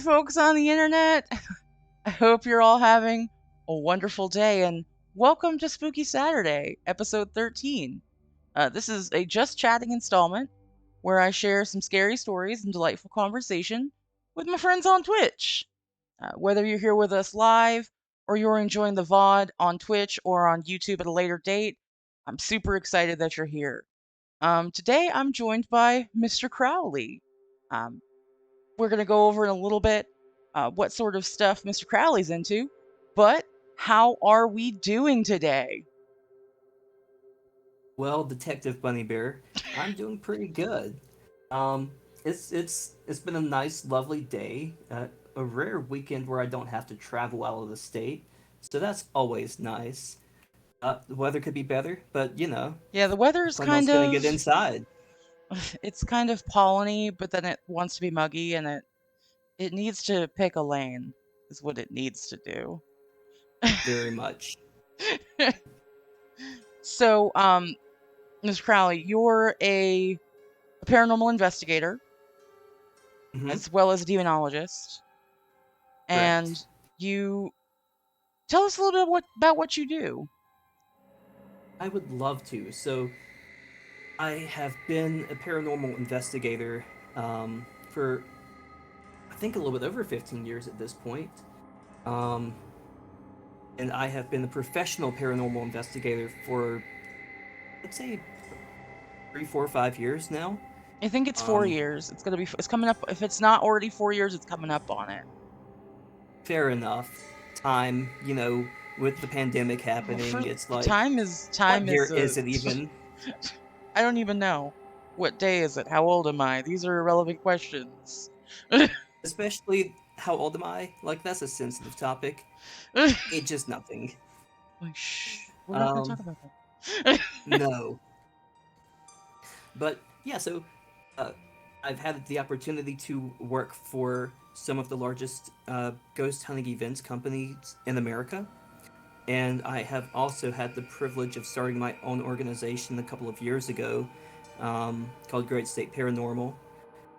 folks on the internet. I hope you're all having a wonderful day, and welcome to Spooky Saturday, episode 13. This is a just chatting installment where I share some scary stories and delightful conversation with my friends on Twitch. Whether you're here with us live or you're enjoying the VOD on Twitch or on YouTube at a later date, I'm super excited that you're here. Today I'm joined by Mr. Crowley. Um, we're going to go over in a little bit what sort of stuff Mr. Crowley's into, but how are we doing today? Well, Detective Bunny Bear, I'm doing pretty good. Um, it's been a nice, lovely day. A rare weekend where I don't have to travel out of the state, so that's always nice. The weather could be better, but Yeah, the weather's plan on kind staying good of inside. it's kind of polleny, but then it wants to be muggy and it needs to pick a lane is what it needs to do. Very much. So, Ms. Crowley, you're a paranormal investigator Hmm. as well as a demonologist, and Correct. you tell us a little bit about what you do. I would love to. So, I have been a paranormal investigator for I think a little bit over 15 years at this point. Um, and I have been a professional paranormal investigator for, let's say, 3, 4, 5 years now. I think it's 4 Um, years. It's coming up. If it's not already 4 years, it's coming up on it. Fair enough. Time, with the pandemic Oh, for happening, it's like, time is what time year is is it even? I don't even know. What day is it? How old am I? These are irrelevant questions. Especially, how old am I? Like, that's a sensitive topic. Like, It just nothing. shh, we're not going to talk Um, about that. no. But yeah, so uh, I've had the opportunity to work for some of the largest ghost hunting events companies in America. And I have also had the privilege of starting my own organization a couple of years ago called Great State Paranormal.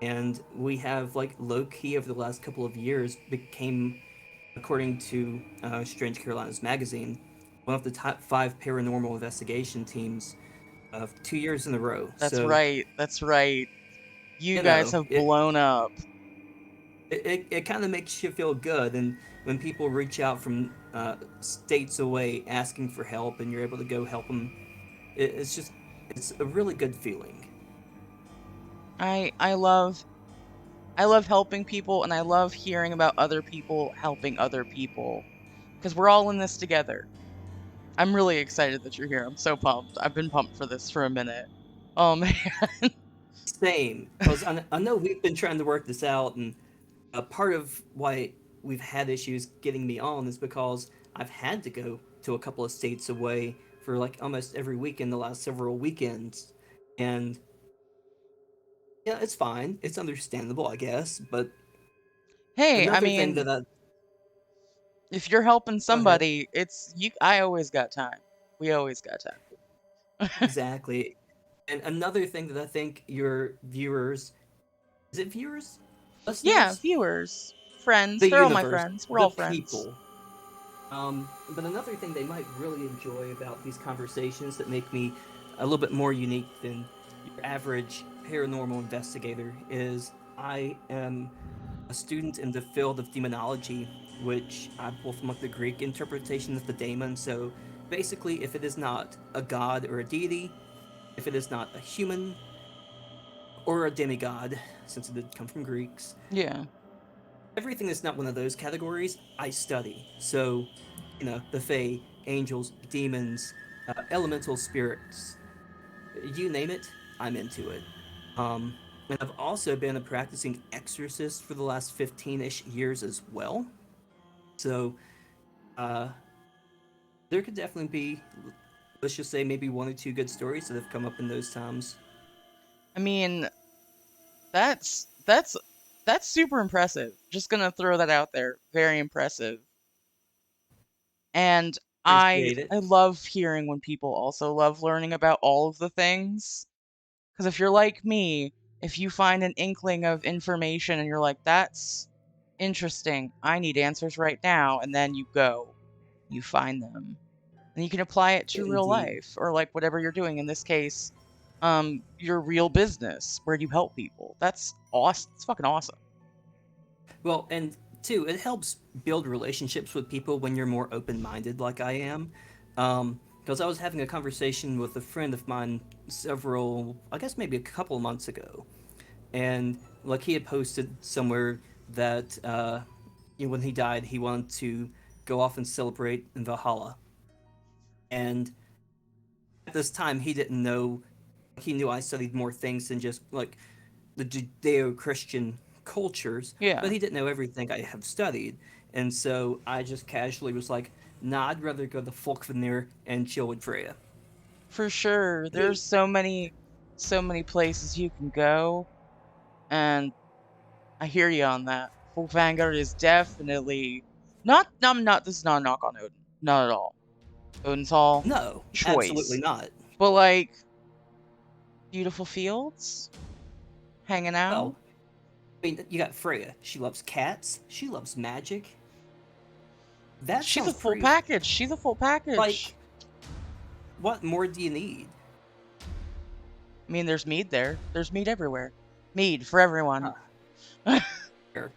And we have, like, low key over the last couple of years became, according to Strange Carolinas Magazine, one of the top 5 paranormal investigation teams of 2 years in a row. That's So, right. That's right. You you guys know, have it blown up. it kind of makes you feel good, and when people reach out from states away asking for help, and you're able to go help them, it's a really good feeling. I I love I love helping people and I love hearing about other people helping other people because we're all in this together. I'm really excited that you're here. I'm so pumped. I've been pumped for this for a minute. Oh man. Same, because I know we've been trying to work this out, and part of why we've had issues getting me on is because I've had to go to a couple of states away for like almost every weekend the last several weekends, and yeah, it's fine, it's understandable, I guess. But Hey, I another thing mean, that I if you're helping go ahead. somebody, it's you I always got time. We always got time. Exactly. And another thing that I think your viewers, is it viewers? Yeah, Listeners? viewers, friends, The they're all my universe, friends. We're the all friends. people. But another thing they might really enjoy about these conversations that make me a little bit more unique than your average paranormal investigator is I am a student in the field of demonology, which I pull from like the Greek interpretation of the daemon. So basically, if it is not a god or a deity, if it is not a human or a demigod, since it did come from Greeks, Yeah. everything that's not one of those categories, I study. So, the Fae, angels, demons, elemental spirits, you name it, I'm into it. Um, and I've also been a practicing exorcist for the last 15-ish years as well. So, uh, there could definitely be, let's just say, maybe one or two good stories that have come up in those times. I mean, that's that's that's super impressive. Just gonna throw that out there. Very impressive. And I Appreciate it. I love hearing when people also love learning about all of the things. Because if you're like me, if you find an inkling of information and you're like, Interesting. I need answers right now. And then you go, you find them. And you can apply it to real Indeed. life or like whatever you're doing. In this case, your real business where you help people. That's awesome. It's fucking awesome. Well, and two, it helps build relationships with people when you're more open-minded, like I am. Because I was having a conversation with a friend of mine I guess maybe a couple of months ago, and like he had posted somewhere that when he died, he wanted to go off and celebrate in Valhalla, and at this time he didn't know. He knew I studied more things than just like the Judeo-Christian cultures, but Yeah, he didn't know everything I have studied. And so I just casually was like, nah, I'd rather go to Folkvanir and chill with Freya. for sure. There's He, so many places you can go. And I hear you on that. Full Vanguard is definitely not, this is not a knock on Odin. Not at all. Odin's Hall, no, absolutely choice. not. But like, beautiful fields, hanging Well, out. I mean, you got Freya. She loves cats. She loves magic. That She's sounds a full pretty. package. She's a full package. Like, what more do you need? I mean, there's mead there. There's mead everywhere. Mead for everyone. Huh, fair.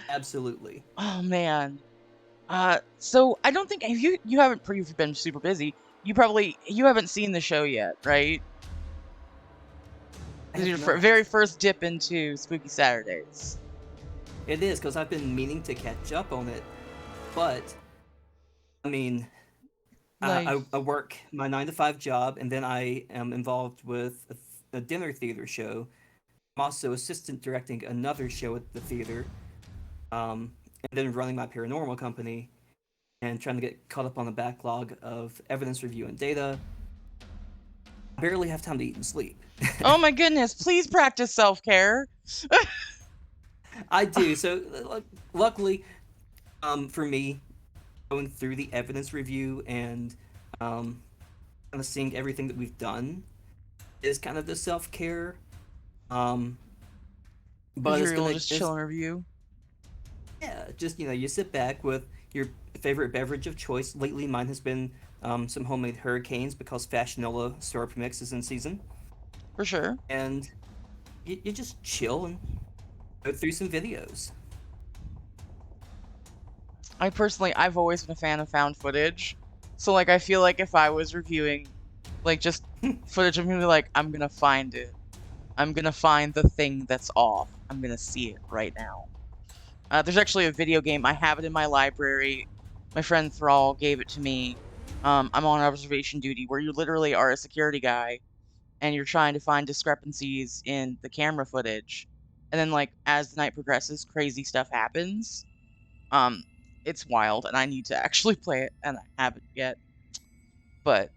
Absolutely. Oh man. So I don't think you haven't you've been super busy. You haven't seen the show yet, right? I This is have your not. very first dip into Spooky Saturdays. It is because I've been meaning to catch up on it, but I mean, Life. I work my 9 to 5 job, and then I am involved with a dinner theater show. I'm also assistant directing another show at the theater, and then running my paranormal company and trying to get caught up on the backlog of evidence review and data. I barely have time to eat and sleep. Oh my goodness, please practice self-care. I do. So, luckily, for me, going through the evidence review and um, kind of seeing everything that we've done is kind of the self care. Um, If but you're able to just chill it's and review. yeah, just you sit back with your favorite beverage of choice. Lately, mine has been some homemade hurricanes because Fashionola syrup mix is in season, For sure. and you just chill and go through some videos. I've always been a fan of found footage. So like I feel like if I was reviewing like just footage, I'm gonna be like, I'm gonna find it. I'm gonna find the thing that's off. I'm gonna see it right now. There's actually a video game. I have it in my library. My friend Thrall gave it to me. I'm on observation duty where you literally are a security guy and you're trying to find discrepancies in the camera footage. And then like as the night progresses, crazy stuff happens. Um, it's wild, and I need to actually play it, and I haven't yet. But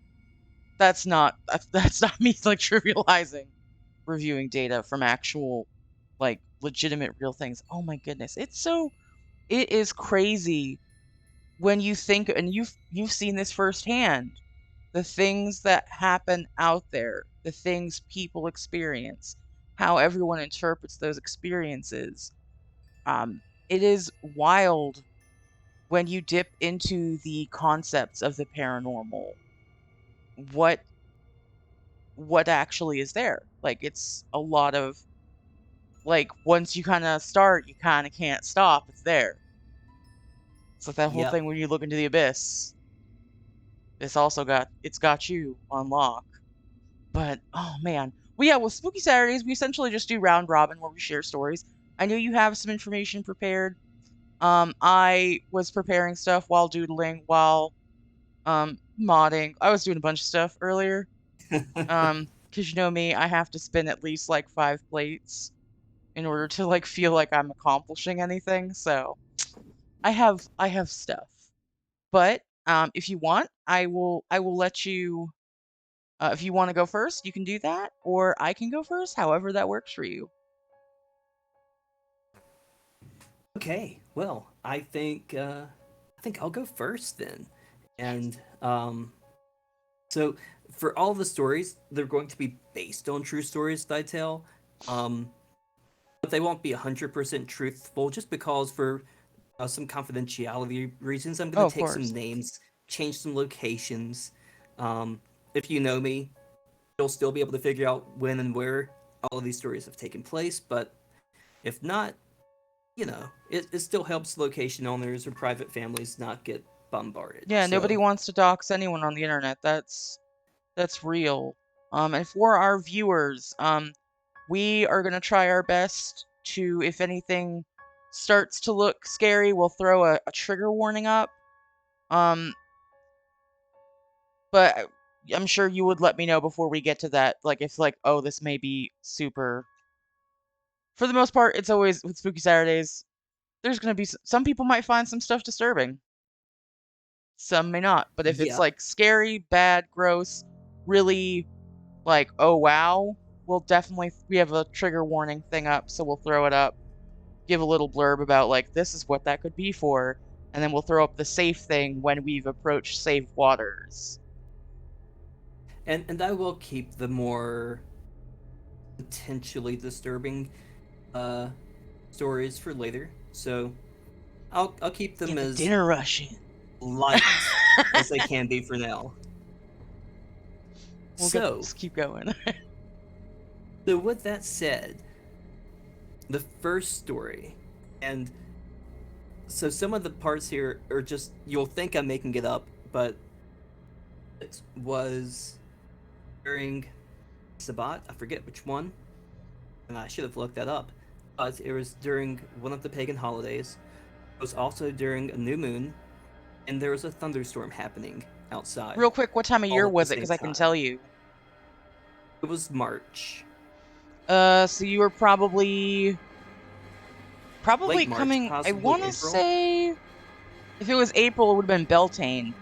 that's not me like trivializing reviewing data from actual like legitimate real things. Oh my goodness, it is crazy when you think, and you've seen this firsthand, the things that happen out there, the things people experience, how everyone interprets those experiences. It is wild when you dip into the concepts of the paranormal, what actually is there. Like it's a lot of like once you kind of start, you kind of can't stop. It's there. It's like that whole Yep. thing when you look into the abyss. It's got you on lock. But oh man. Well yeah, with Spooky Saturdays, we essentially just do round robin where we share stories. I know you have some information prepared. I was preparing stuff while doodling, while modding. I was doing a bunch of stuff earlier. Because you know me, I have to spin at least like 5 plates in order to like feel like I'm accomplishing anything. So I have stuff. But if you want, I will let you. If you want to go first, you can do that, or I can go first. However that works for you. Okay. Well, I think I'll go first then, and so for all the stories, they're going to be based on true stories that I tell. Um, but they won't be 100% truthful just because for some confidentiality reasons, I'm Oh, going to of take some course. names, change some locations. If you know me, you'll still be able to figure out when and where all of these stories have taken place, but if not, it still helps location owners or private families not get bombarded. Yeah, nobody So, wants to dox anyone on the internet. That's real. And for our viewers, we are gonna try our best to, if anything starts to look scary, we'll throw a trigger warning up. Um, but I'm sure you would let me know before we get to that. Like, if like, oh, this may be super. For the most part, it's always with Spooky Saturdays. There's gonna be some people might find some stuff disturbing. Some may not. But if it's yeah. like scary, bad, gross, really like, oh wow, we'll definitely we have a trigger warning thing up, so we'll throw it up. Give a little blurb about like this is what that could be for, and then we'll throw up the safe thing when we've approached safe waters. And I will keep the more potentially disturbing uh, stories for later. So I'll keep them Get the as dinner rush in. light as they can be for now. We'll get So, just keep going. so with that said, the first story, and so some of the parts here are just you'll think I'm making it up, but it was during Sabbat. I forget which one, and I should have looked that up. But it was during one of the pagan holidays. It was also during a new moon, and there was a thunderstorm happening outside Real quick, what time of all year at the was it? same Because I can time. tell you. It was March, So you were probably late March, coming. I possibly want to April. say if it was April, it would have been Beltane.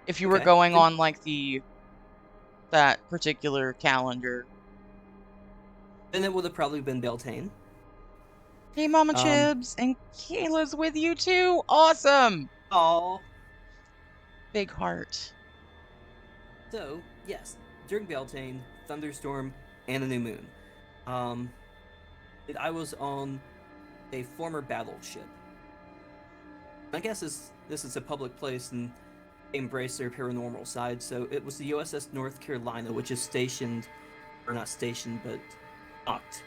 If you were Okay, going then on like the that particular calendar. then it would have probably been Beltane. Hey, Mama Um, Chibs, and Kayla's with you too. Awesome. oh, Big heart. so yes, during Beltane, thunderstorm, and a new moon. Um, I was on a former battleship. I guess this is a public place and they embrace their paranormal side. So it was the USS North Carolina, which is stationed, or not stationed, but docked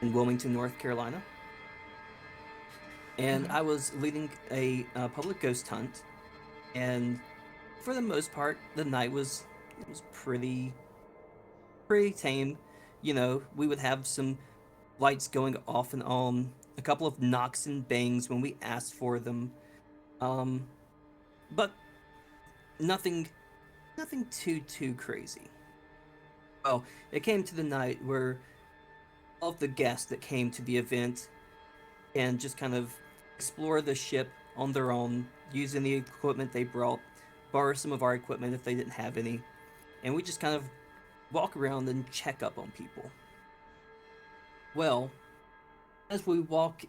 in Wilmington, North Carolina. And Mhm. I was leading a public ghost hunt, and for the most part, the night was pretty tame. You know, we would have some lights going off and on, a couple of knocks and bangs when we asked for them. Um, but nothing nothing too crazy. Well, it came to the night where all of the guests that came to the event and just kind of explore the ship on their own, using the equipment they brought, borrow some of our equipment if they didn't have any, and we just kind of walk around and check up on people. Well, as we walk,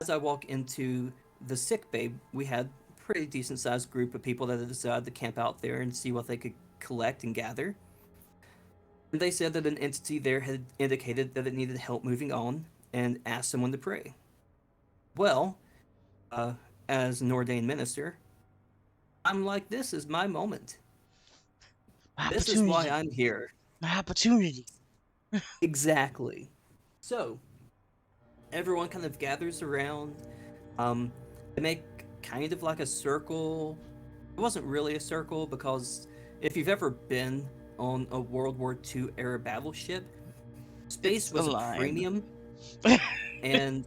as I walk into the sick bay, we had a pretty decent sized group of people that had decided to camp out there and see what they could collect and gather. And they said that an entity there had indicated that it needed help moving on and asked someone to pray. Well, uh, as an ordained minister, I'm like, this is my moment. My This is why opportunity. I'm here. My opportunity. Exactly. So, everyone kind of gathers around. They make kind of like a circle. It wasn't really a circle because if you've ever been on a World War II era battleship, space It's a was a line. premium, and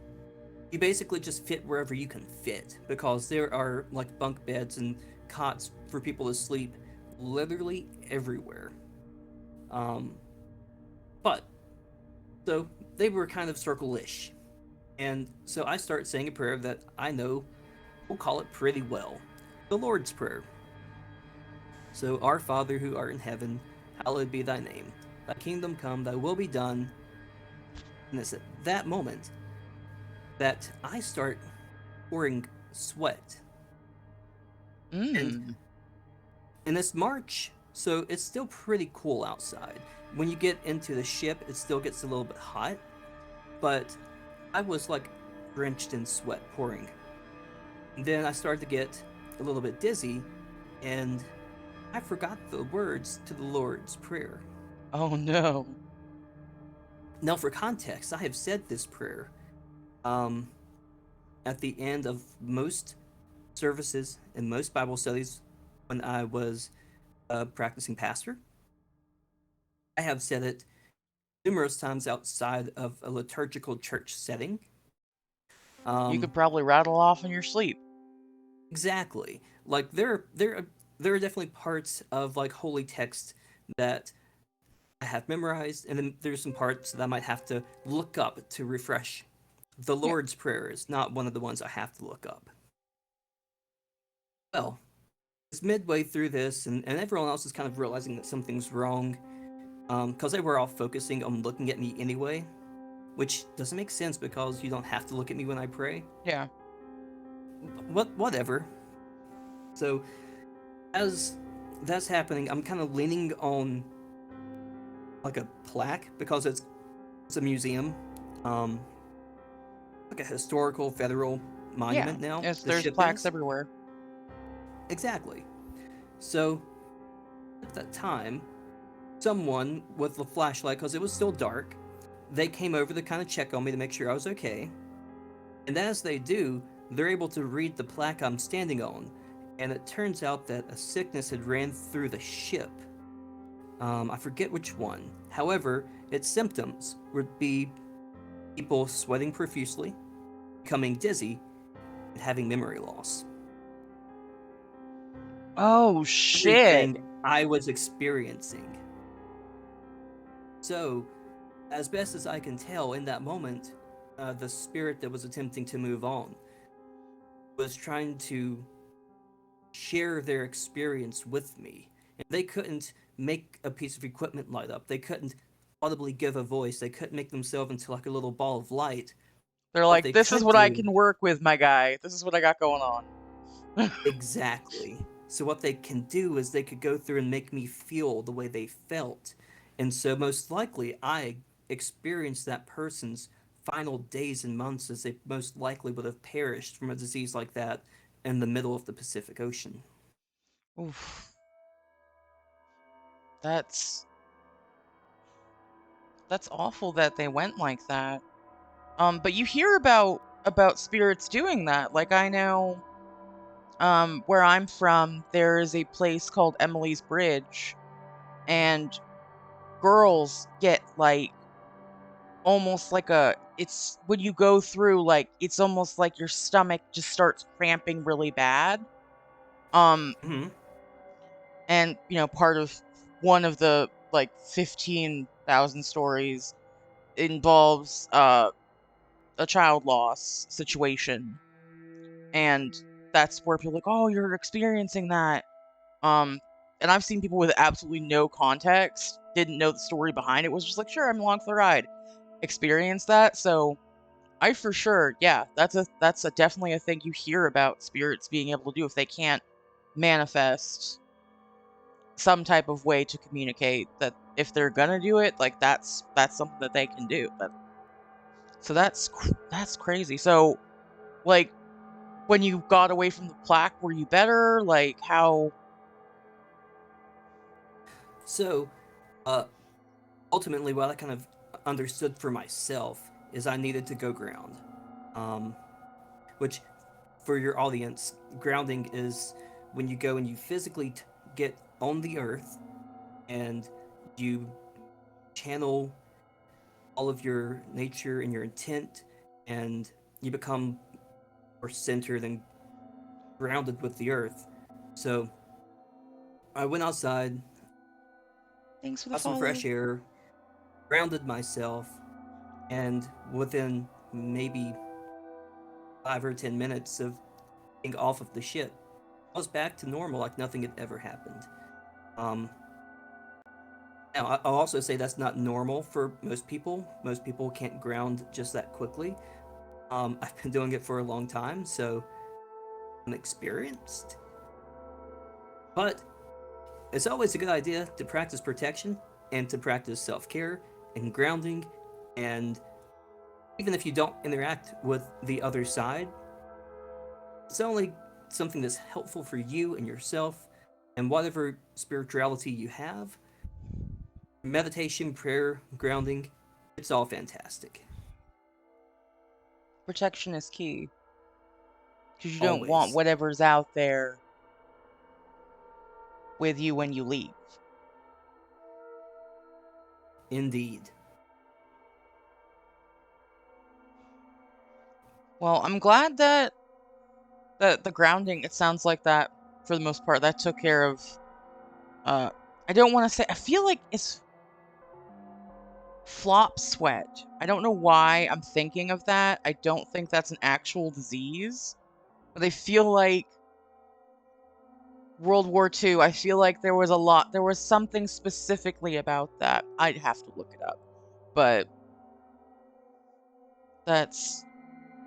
you basically just fit wherever you can fit because there are like bunk beds and cots for people to sleep literally everywhere. Um, but so they were kind of circle-ish, and so I start saying a prayer that I know we'll call it pretty well, the Lord's Prayer. So, Our Father who art in heaven, hallowed be thy name. Thy kingdom come, thy will be done. And it's at that moment that I start pouring sweat. And Mm. it's March, so it's still pretty cool outside. When you get into the ship, it still gets a little bit hot. but I was like drenched in sweat pouring. And then I started to get a little bit dizzy, and I forgot the words to the Lord's Prayer. Oh no. Now, for context, I have said this prayer um, at the end of most services and most Bible studies when I was a practicing pastor. I have said it numerous times outside of a liturgical church setting. You Um, could probably rattle off in your sleep. exactly. Like there are definitely parts of like holy text that I have memorized, and then there's some parts that I might have to look up to refresh. The Yeah. Lord's Prayer is not one of the ones I have to look up. Well, it's midway through this, and everyone else is kind of realizing that something's wrong, because they were all focusing on looking at me anyway, which doesn't make sense because you don't have to look at me when I pray. Yeah. Whatever. So as that's happening, I'm kind of leaning on like a plaque because it's a museum, um, like a historical federal Yeah. monument now. Yes, The there's ship plaques is everywhere. exactly. So at that time, someone with a flashlight, because it was still dark, they came over to kind of check on me to make sure I was okay. And as they do, they're able to read the plaque I'm standing on, and it turns out that a sickness had ran through the ship. I forget which one. However, its symptoms would be people sweating profusely, becoming dizzy, and having memory loss. Oh shit. Everything I was experiencing. So, as best as I can tell, in that moment, the spirit that was attempting to move on was trying to share their experience with me. And they couldn't make a piece of equipment light up. They couldn't audibly give a voice. They couldn't make themselves into like a little ball of light. They're What like, they this is could what I do can work with, my guy. This is what I got going on. exactly. So what they can do is they could go through and make me feel the way they felt. And so most likely I experienced that person's final days and months as they most likely would have perished from a disease like that in the middle of the Pacific Ocean. Oof. That's that's awful that they went like that. But you hear about spirits doing that. Like I know where I'm from, there is a place called Emily's Bridge, and girls get like almost like a it's when you go through, like it's almost like your stomach just starts cramping really bad. Um Hmm. and part of one of the like 15,000 stories involves a child loss situation, and that's where people are like, oh, you're experiencing that. Um, and I've seen people with absolutely no context, didn't know the story behind it, was just like, sure, I'm along for the ride, experience that. So I for sure, yeah, that's a definitely a thing you hear about spirits being able to do if they can't manifest some type of way to communicate, that if they're gonna do it, like that's something that they can do. So that's crazy. So like when you got away from the plaque, were you better? Like how? So, uh, ultimately, what I kind of understood for myself is I needed to go ground. Um, which, for your audience, grounding is when you go and you physically get on the earth and you channel all of your nature and your intent, and you become more centered and grounded with the earth. So I went outside, Thanks for the got some follow. fresh air, grounded myself, and within maybe 5 or 10 minutes of being off of the ship, I was back to normal like nothing had ever happened. Um, Now, I'll also say that's not normal for most people. Most people can't ground just that quickly. I've been doing it for a long time, so I'm experienced. But it's always a good idea to practice protection and to practice self care and grounding and even if you don't interact with the other side, it's only something that's helpful for you and yourself and whatever spirituality you have. Meditation, prayer, grounding, it's all fantastic. Protection is key. Because you don't want Always. whatever's out there with you when you leave. Indeed. Well, I'm glad that the grounding, it sounds like that for the most part, that took care of I don't want to say, I feel like it's flop sweat. I don't know why I'm thinking of that. I don't think that's an actual disease. But I feel like World War II, I feel like there was something specifically about that. I'd have to look it up. But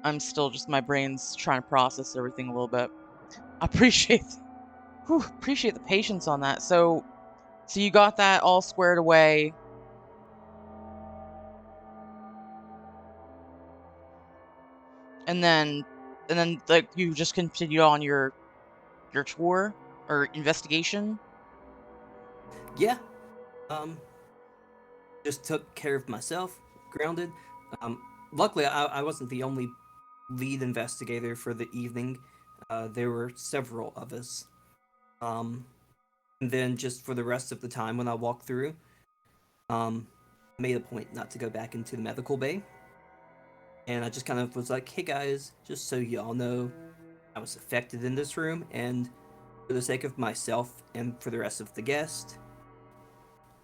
I'm still just, my brain's trying to process everything a little bit. I appreciate the patience on that. So you got that all squared away. And then like you just continued on your tour or investigation. Yeah. Um, just took care of myself, grounded. Um, Luckily, I wasn't the only lead investigator for the evening. There were several of us. Um, and then just for the rest of the time when I walked through, made a point not to go back into the medical bay. And I just kind of was like, hey guys, just so y'all know, I was affected in this room, and for the sake of myself and for the rest of the guests,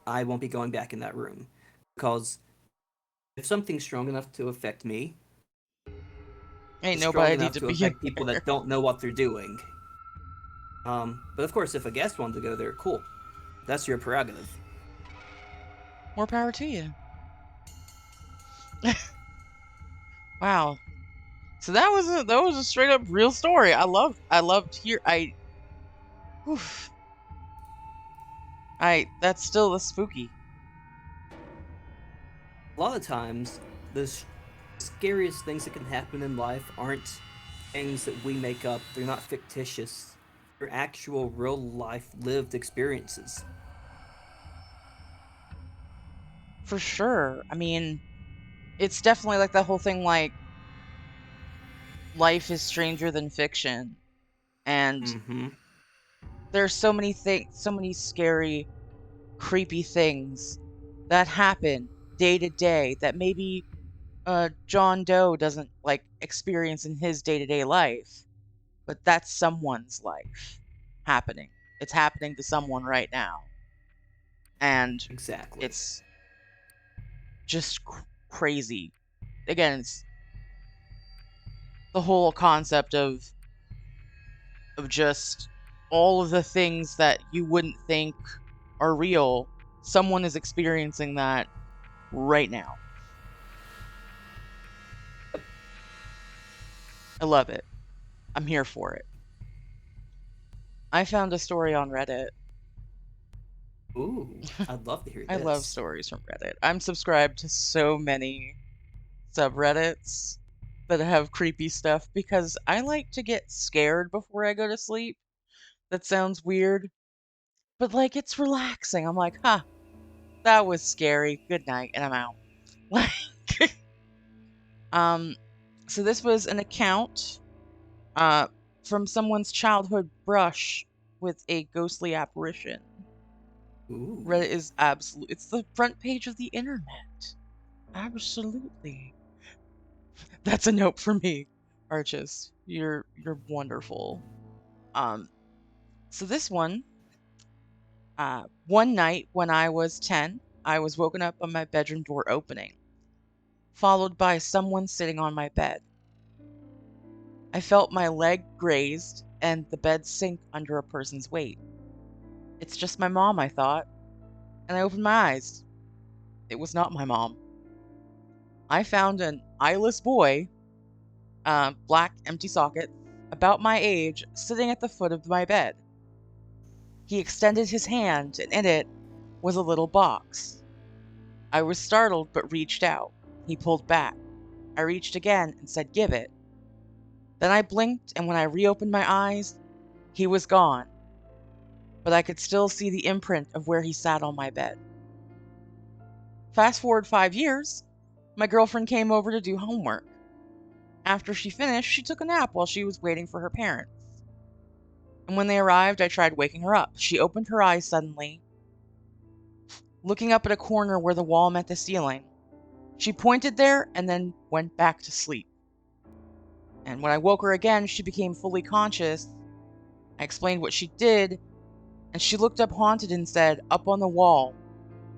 I won't be going back in that room. Because if something's strong enough to affect me, Ain't it's strong nobody enough to to be in affect people there. that don't know what they're doing. But of course, if a guest wanted to go there, cool. That's your prerogative. More power to you. Wow. So that was a straight up real story. I loved hear oof. That's still the spooky. A lot of times, the scariest things that can happen in life aren't things that we make up. They're not fictitious. They're actual, real life, lived experiences. For sure. I mean, it's definitely like that whole thing, like life is stranger than fiction. And Mm-hmm. there's so many so many scary, creepy things that happen day to day that maybe John Doe doesn't like experience in his day-to-day life, but that's someone's life happening. It's happening to someone right now. And Exactly. it's just crazy. Again, it's the whole concept of just all of the things that you wouldn't think are real. Someone is experiencing that right now. I love it. I'm here for it. I found a story on Reddit. Ooh, I'd love to hear I love this. stories from Reddit. I'm subscribed to so many subreddits that have creepy stuff because I like to get scared before I go to sleep. That sounds weird, but like it's relaxing. I'm like, huh, that was scary. Good night, and I'm out. Like, um, so this was an account uh from someone's childhood brush with a ghostly apparition. Ooh. Reddit is absolute. It's the front page of the internet. Absolutely. That's a note for me, Archis. You're wonderful. Um, so this one night when I was 10, I was woken up on my bedroom door opening, followed by someone sitting on my bed. I felt my leg grazed and the bed sink under a person's weight. It's just my mom, I thought, and I opened my eyes. It was not my mom. I found an eyeless boy, black empty socket, about my age, sitting at the foot of my bed. He extended his hand, and in it was a little box. I was startled but reached out. He pulled back. I reached again and said, "Give it." Then I blinked, and when I reopened my eyes, he was gone, but I could still see the imprint of where he sat on my bed. Fast forward 5 years, my girlfriend came over to do homework. After she finished, she took a nap while she was waiting for her parents. And when they arrived, I tried waking her up. She opened her eyes suddenly, looking up at a corner where the wall met the ceiling. She pointed there and then went back to sleep. And when I woke her again, she became fully conscious. I explained what she did, and she looked up haunted and said, "Up on the wall,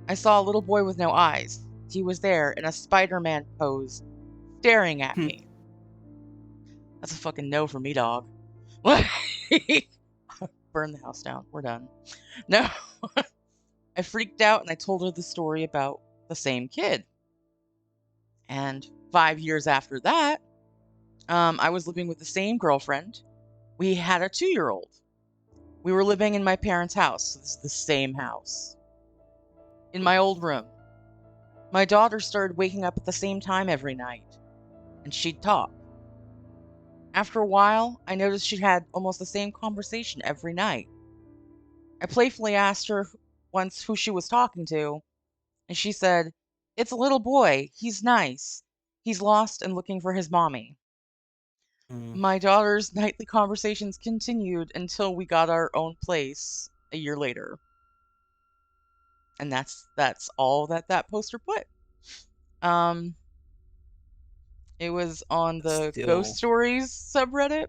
I saw a little boy with no eyes. He was there in a Spider-Man pose, staring at me." That's a fucking no for me, dog. Burn the house down. We're done. No. I freaked out and I told her the story about the same kid. And 5 years after that, I was living with the same girlfriend. We had a 2-year-old. We were living in my parents' house. So this is the same house. In my old room. My daughter started waking up at the same time every night, and she'd talk. After a while, I noticed she had almost the same conversation every night. I playfully asked her once who she was talking to, and she said, "It's a little boy. He's nice. He's lost and looking for his mommy." My daughter's nightly conversations continued until we got our own place a year later. And that's all that poster put. It was on the Ghost Still, Stories subreddit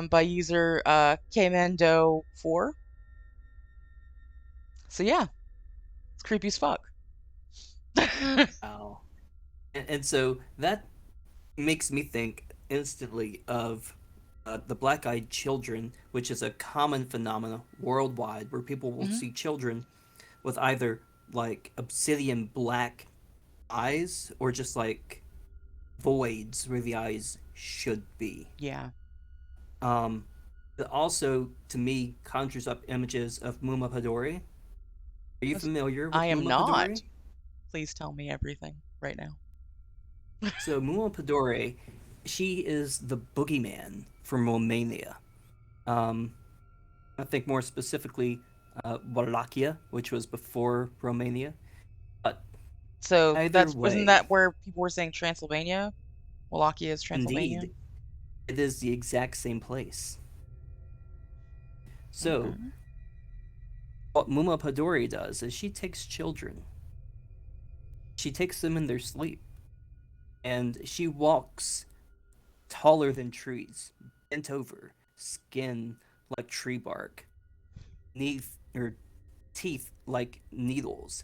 by user Kmando4. So yeah, it's creepy as fuck. wow. And so that makes me think instantly of the black-eyed children, which is a common phenomenon worldwide, where people will Hmm. see children with either like obsidian black eyes or just like voids where the eyes should be. Yeah. Um, it also, to me, conjures up images of Muma Padori. Are you familiar I with am Muma not. Padori? Please tell me everything right now. So Muma Padori, she is the boogeyman from Romania. Um, I think more specifically, Wallachia, which was before Romania. But So either wasn't way, that where people were saying Transylvania? Wallachia is Transylvania? indeed, it is the exact same place. So, Okay. what Muma Padori does is she takes children, she takes them in their sleep, and she walks taller than trees, bent over, skin like tree bark, or teeth like needles,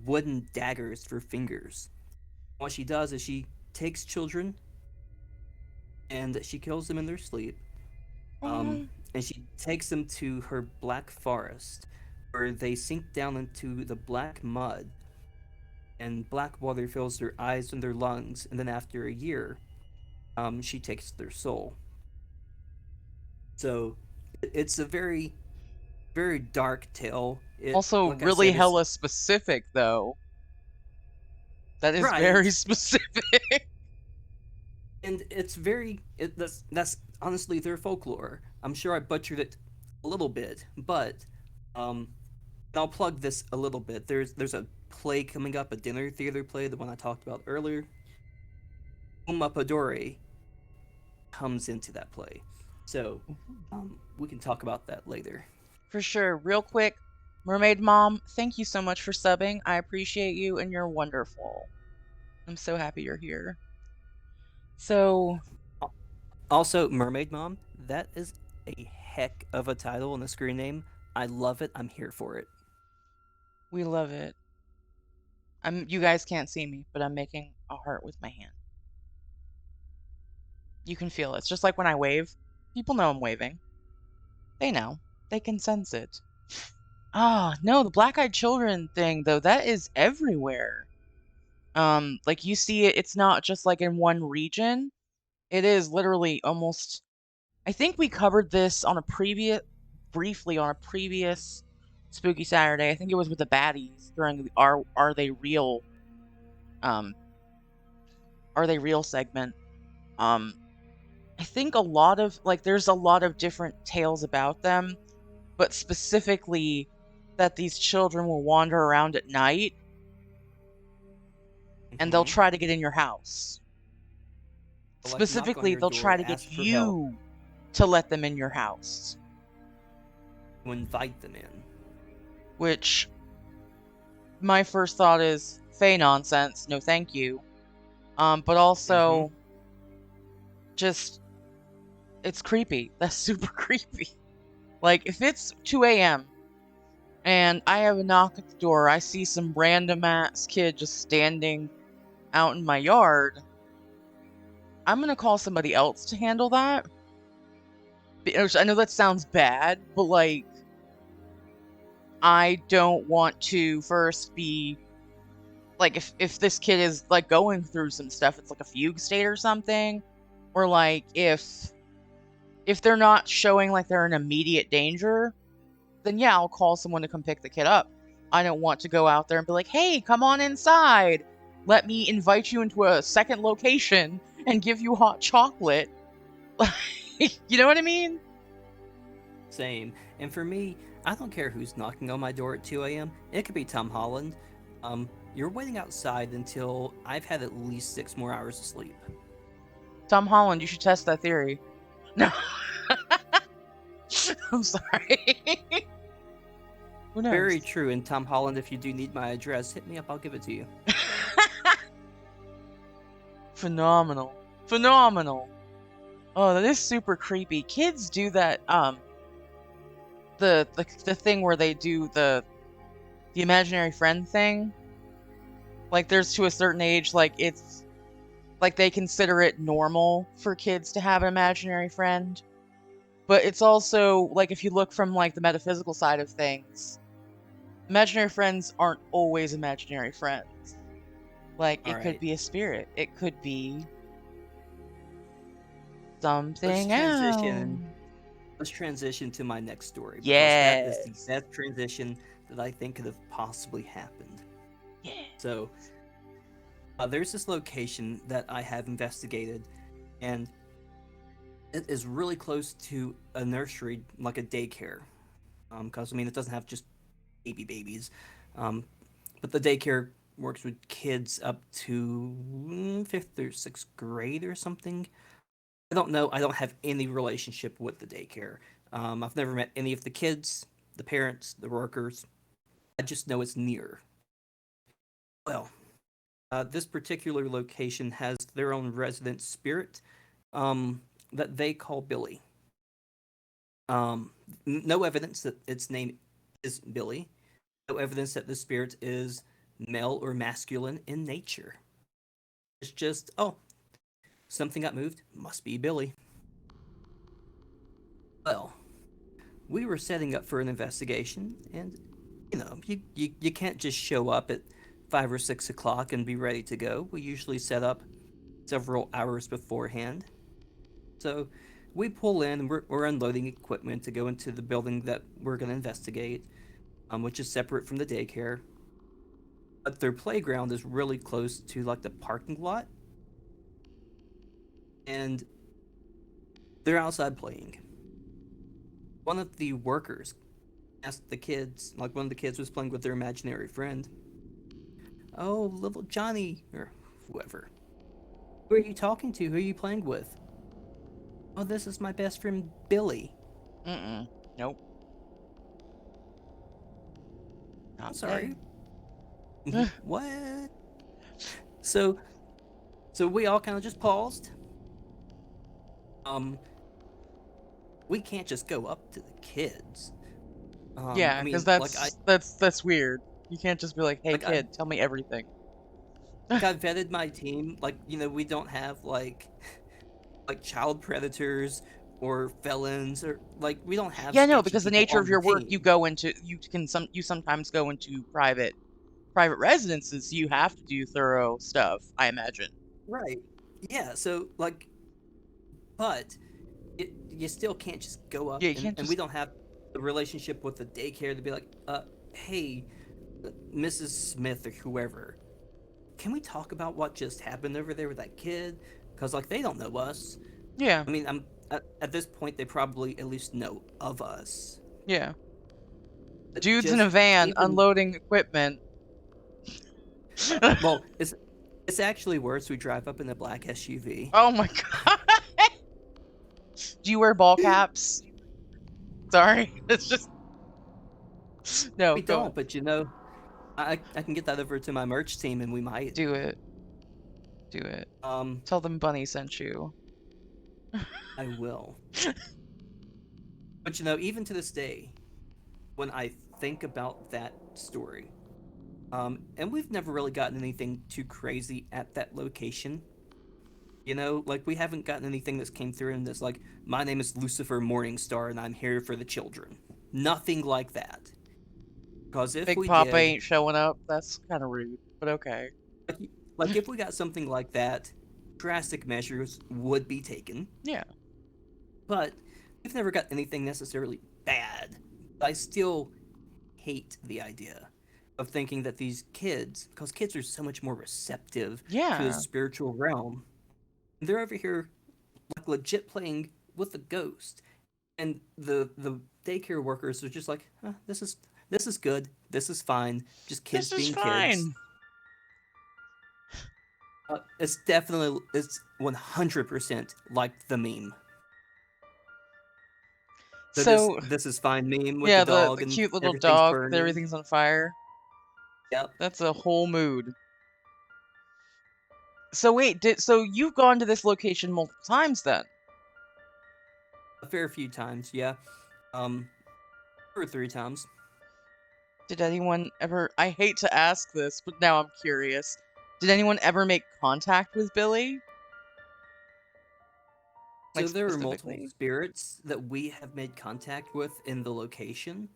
wooden daggers for fingers. What she does is she takes children and she kills them in their sleep. Um, And she takes them to her black forest, where they sink down into the black mud, and black water fills their eyes and their lungs. And then after a year, she takes their soul. So it's a very, very dark tale. It, Also like I really said, it's hella specific though. That is very right, specific. and it's very. That's honestly their folklore. I'm sure I butchered it a little bit, but um, and I'll plug this a little bit. There's a play coming up, a dinner theater play, the one I talked about earlier. Uma Padore comes into that play, so we can talk about that later. For sure. Real quick, Mermaid Mom, thank you so much for subbing. I appreciate you and you're wonderful. I'm so happy you're here. So, Also, Mermaid Mom, that is a heck of a title and a screen name. I love it. I'm here for it. we love it. You guys can't see me, but I'm making a heart with my hand. You can feel it. It's just like when I wave. People know I'm waving. They know. They can sense it. Ah, no, the black-eyed children thing though, that is everywhere. Like you see it, it's not just like in one region. It is literally almost I think we covered this on a previous briefly on a previous Spooky Saturday. I think it was with the baddies during the Are They Real um Are They Real segment. I think a lot of, like, there's a lot of different tales about them, but specifically that these children will wander around at night and they'll Mm-hmm. try to get in your house. They'll, like, knock on Specifically, your they'll try door, to get ask for help, you to let them in your house, to invite them in. which my first thought is fey nonsense, no thank you. But also just, it's creepy. That's super creepy. Like, if it's 2 a.m. and I have a knock at the door, I see some random ass kid just standing out in my yard, I'm gonna call somebody else to handle that. I know that sounds bad, but like, I don't want to first be like, if this kid is like going through some stuff, it's like a fugue state or something, or like if they're not showing like they're in immediate danger, then yeah, I'll call someone to come pick the kid up. I don't want to go out there and be like, hey, come on inside. Let me invite you into a second location and give you hot chocolate. You know what I mean? Same. And for me, I don't care who's knocking on my door at 2 a.m. It could be Tom Holland. You're waiting outside until I've had at least 6 more hours of sleep. Tom Holland, you should test that theory. No. I'm sorry. Who knows? Very true. And Tom Holland, if you do need my address, hit me up. I'll give it to you. Phenomenal. Phenomenal. Oh, that is super creepy. Kids do that, the thing where they do the imaginary friend thing. Like, there's to a certain age, like, it's like they consider it normal for kids to have an imaginary friend. But it's also, like, if you look from, like, the metaphysical side of things, imaginary friends aren't always imaginary friends. Like, it could be a spirit. It could be something else. Let's transition to my next story. Yes. Because that is the best transition that I think could have possibly happened. Yeah. So, there's this location that I have investigated, and it is really close to a nursery, like a daycare. Because, I mean, it doesn't have just babies. But the daycare works with kids up to 5th or 6th grade or something. I don't know. I don't have any relationship with the daycare. I've never met any of the kids, the parents, the workers. I just know it's near. Well, this particular location has their own resident spirit that they call Billy. No evidence that its name is Billy. No evidence that the spirit is male or masculine in nature. It's just, oh, something got moved. Must be Billy. Well, we were setting up for an investigation, and you can't just show up at 5 or 6 o'clock and be ready to go. We usually set up several hours beforehand. So we pull in, and we're unloading equipment to go into the building that we're going to investigate, which is separate from the daycare. But their playground is really close to like the parking lot, and they're outside playing. One of the workers asked the kids, like one of the kids was playing with their imaginary friend, "Oh, little Johnny," or whoever, "who are you talking to? Who are you playing with?" "Oh, this is my best friend Billy." Nope. Not Sorry. today. What? So we all kind of just paused. We can't just go up to the kids. Yeah, I mean, because that's weird. You can't just be like, "Hey, like kid, tell me everything." I vetted my team. Like, we don't have like child predators or felons, or like we don't have Yeah, no, sketchy because the people nature on of the your work, team. you sometimes go into private residences. You have to do thorough stuff, I imagine. Right. Yeah. So like, but you still can't just go up, Yeah, you and, can't and we just. don't have the relationship with the daycare to be like, hey, Mrs. Smith or whoever, can we talk about what just happened over there with that kid? Because, like, they don't know us. Yeah. I mean, at this point, they probably at least know of us. Yeah. But Dudes in a just van even, unloading equipment. well, it's actually worse. We drive up in a black SUV. Oh my god. Do you wear ball caps? Sorry. It's just no, We go don't, on. but I can get that over to my merch team, and we might. Do it. Do it. Um, Tell them Bunny sent you. I will. But even to this day, when I think about that story, and we've never really gotten anything too crazy at that location. Like, we haven't gotten anything that's came through and that's like, my name is Lucifer Morningstar and I'm here for the children. Nothing like that. Because if Big we Papa did, ain't showing up. That's kind of rude, but okay. like if we got something like that, drastic measures would be taken. Yeah. But we've never got anything necessarily bad. I still hate the idea of thinking that these kids, because kids are so much more receptive to the Yeah. spiritual realm, they're over here like legit playing with a ghost, and the daycare workers are just like, this is good, this is fine, just kids This is being kids. fine. It's 100% like the meme. So this So, this is fine meme with the yeah, dog the and cute little everything's dog, burning. everything's on fire. Yep, That's a whole mood. So wait, so you've gone to this location multiple times then? a fair few times, yeah. 2 or 3 times. Did anyone ever, I hate to ask this, but now I'm curious. Did anyone ever make contact with Billy? Like So there are multiple specifically? spirits that we have made contact with in the location.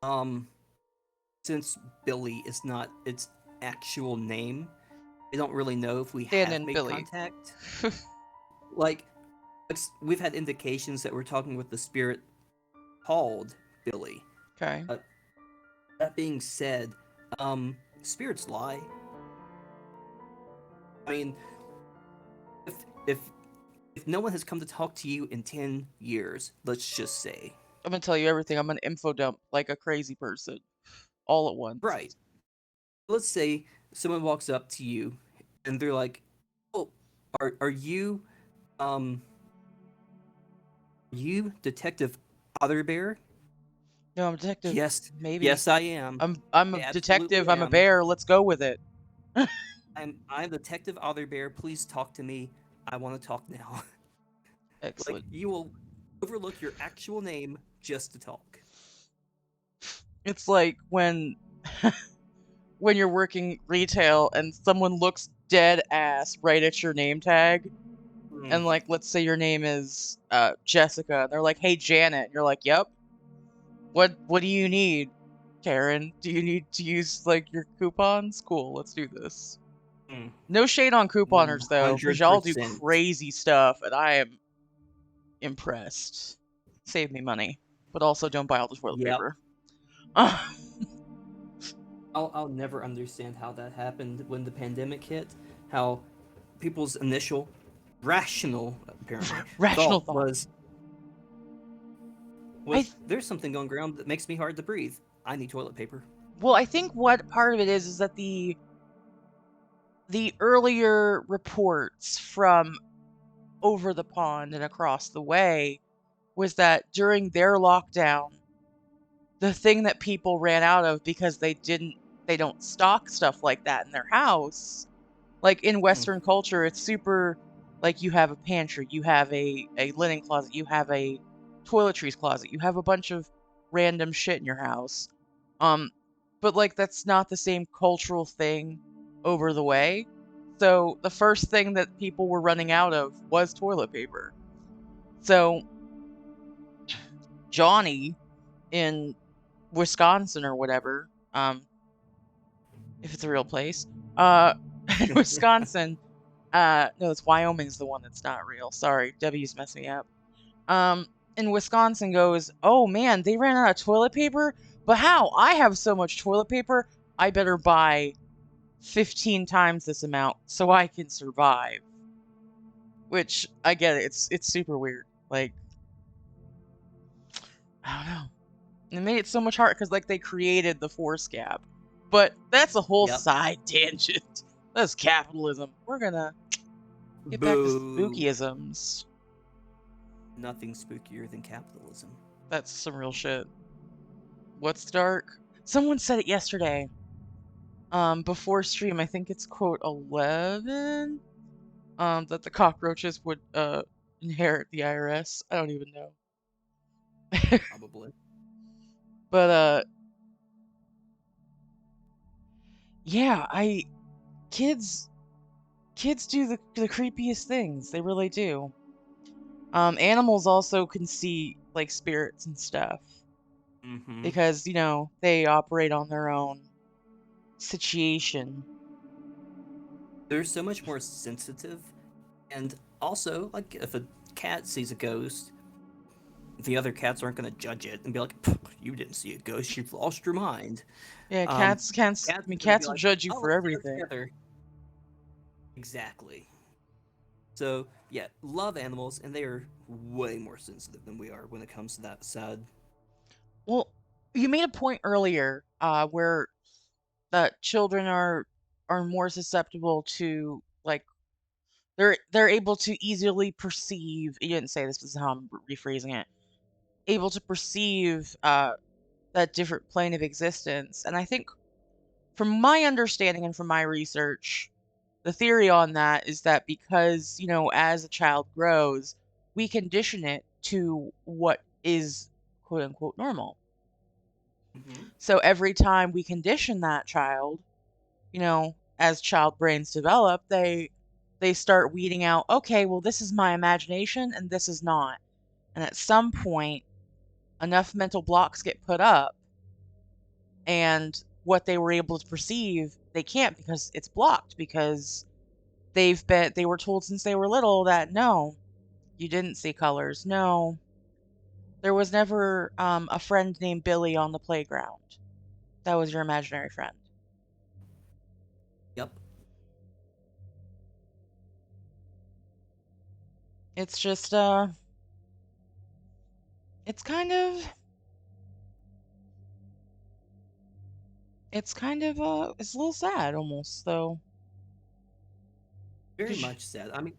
Um, since Billy is not its actual name, I don't really know if we Stand have in made Billy. contact. Like, we've had indications that we're talking with the spirit called Billy. Okay. That being said, spirits lie. I mean, if if if no one has come to talk to you in 10 years, let's just say, I'm gonna tell you everything. I'm an info dump like a crazy person. All at once. right? Let's say someone walks up to you and they're like, "Oh, are um you Detective Otherbear?" No, I'm a detective. Yes, Maybe. yes, I am. I'm a I detective, absolutely I'm a am. bear, let's go with it. I'm Detective Otherbear. Please talk to me. I want to talk now. Like, Excellent. you will overlook your actual name just to talk. It's like when when you're working retail and someone looks dead ass right at your name tag, Hmm. and like let's say your name is Jessica, and they're like, "Hey Janet," and you're like, "Yep. What do you need, Karen? Do you need to use like your coupons? Cool, let's do this." Hmm. No shade on couponers though, because y'all do 100%. crazy stuff, and I am impressed. Save me money, but also don't buy all the toilet Yep. paper. I'll never understand how that happened when the pandemic hit. How people's initial rational, apparently, Rational thought thought. was there's something on ground that makes me hard to breathe. I need toilet paper. Well, I think what part of it is that the earlier reports from over the pond and across the way was that during their lockdown, the thing that people ran out of because they don't stock stuff like that in their house. Like in Hmm. Western culture, it's super like you have a pantry, you have a linen closet, you have a toiletries closet, you have a bunch of random shit in your house. Um, but like that's not the same cultural thing over the way. So the first thing that people were running out of was toilet paper. So Johnny in Wisconsin or whatever, if it's a real place, in Wisconsin, no, it's Wyoming's the one that's not real. Sorry, W's messed me up. In Wisconsin goes, oh man, they ran out of toilet paper, but how? I have so much toilet paper, I better buy 15 times this amount so I can survive. Which I get it. It's super weird. Like, I don't know. It made it so much harder because like they created the force gap. But that's a whole Yep. side tangent. That's capitalism. We're gonna get back to Boo. spookyisms. Nothing spookier than capitalism. That's some real shit. What's dark? Someone said it yesterday. Before stream, I think it's quote 11. That the cockroaches would inherit the IRS. I don't even know. Probably. But yeah, kids do the creepiest things. They really do. Animals also can see like spirits and stuff Mm-hmm. because, you know, they operate on their own situation. They're so much more sensitive, and also, like, if a cat sees a ghost, the other cats aren't going to judge it and be like, "You didn't see a ghost, you've lost your mind." Yeah, Um, cats can't. I Cats mean, are going to be cats will like, judge you "Oh, for let's get her everything. together." Exactly. So yeah, love animals, and they are way more sensitive than we are when it comes to that side. Well, you made a point earlier, where that children are more susceptible to like they're able to easily perceive. You didn't say this, but this is how I'm rephrasing it. Able to perceive that different plane of existence, and I think from my understanding and from my research, the theory on that is that because, you know, as a child grows, we condition it to what is quote unquote normal. Mm-hmm. So every time we condition that child, you know, as child brains develop, they start weeding out, okay, well this is my imagination and this is not. And at some point, enough mental blocks get put up and what they were able to perceive, they can't because it's blocked because they were told since they were little that no, you didn't see colors. No, there was never a friend named Billy on the playground. That was your imaginary friend. Yep. It's just it's kind of it's a little sad almost though. Very 'Cause much sad. I mean,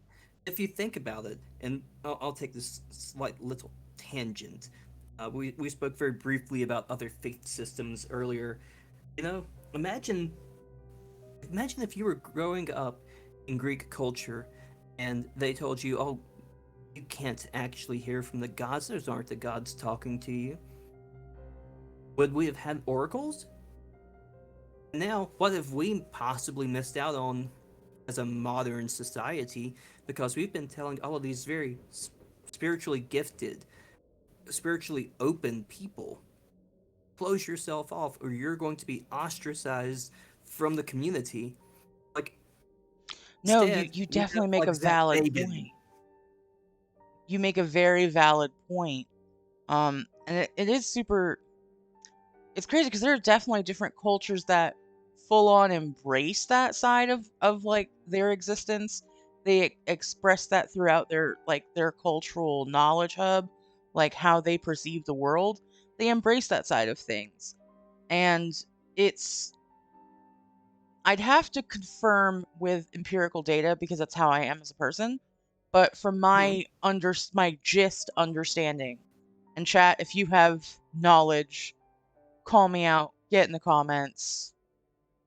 if you think about it, and I'll take this slight little tangent. We spoke very briefly about other faith systems earlier. You know, imagine if you were growing up in Greek culture, and they told you, "Oh, you can't actually hear from the gods. Those aren't the gods talking to you." Would we have had oracles? Now, what have we possibly missed out on as a modern society because we've been telling all of these very spiritually gifted, spiritually open people, close yourself off or you're going to be ostracized from the community. Like, no, instead, you we have definitely make a like Zach valid Fagan. point. You make a very valid point. And it is super it's crazy because there are definitely different cultures that full on embrace that side of like their existence. They express that throughout their like their cultural knowledge hub, like how they perceive the world. They embrace that side of things. And it's I'd have to confirm with empirical data because that's how I am as a person. But from Hmm. my gist understanding, and chat, if you have knowledge, call me out, get in the comments.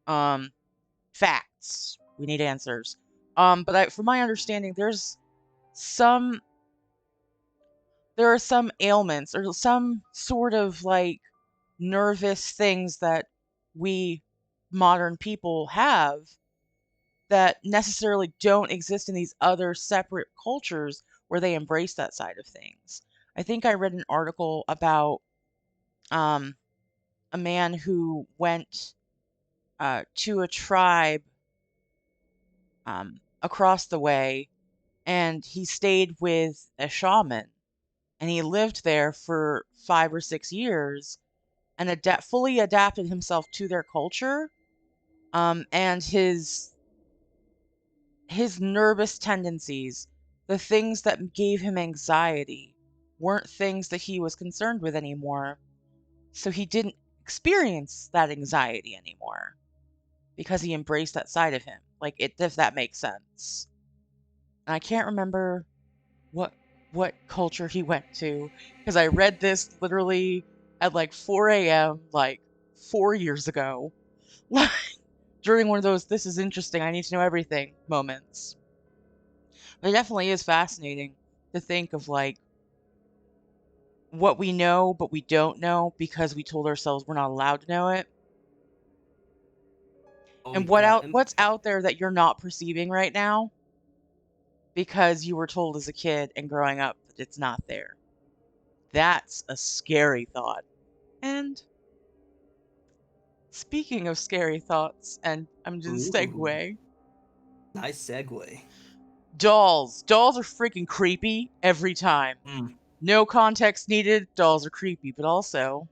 Um, Facts. We need answers. From my understanding, some there are some ailments or some sort of like nervous things that we modern people have that necessarily don't exist in these other separate cultures where they embrace that side of things. I think I read an article about um, a man who went to a tribe across the way and he stayed with a shaman and he lived there for 5 or 6 years and fully adapted himself to their culture. And his nervous tendencies, the things that gave him anxiety, weren't things that he was concerned with anymore. So he didn't experience that anxiety anymore because he embraced that side of him. Like, it, if that makes sense. And I can't remember what what culture he went to, because I read this literally at like 4 a.m. like 4 years ago. Like, during one of those "this is interesting, I need to know everything" moments. But it definitely is fascinating to think of like what we know but we don't know because we told ourselves we're not allowed to know it. Oh And yeah, and what's out there that you're not perceiving right now because you were told as a kid and growing up that it's not there. That's a scary thought. And speaking of scary thoughts, and I'm just ooh, segue, nice segue. dolls. Dolls are freaking creepy every time. Mm. No context needed. Dolls are creepy, but also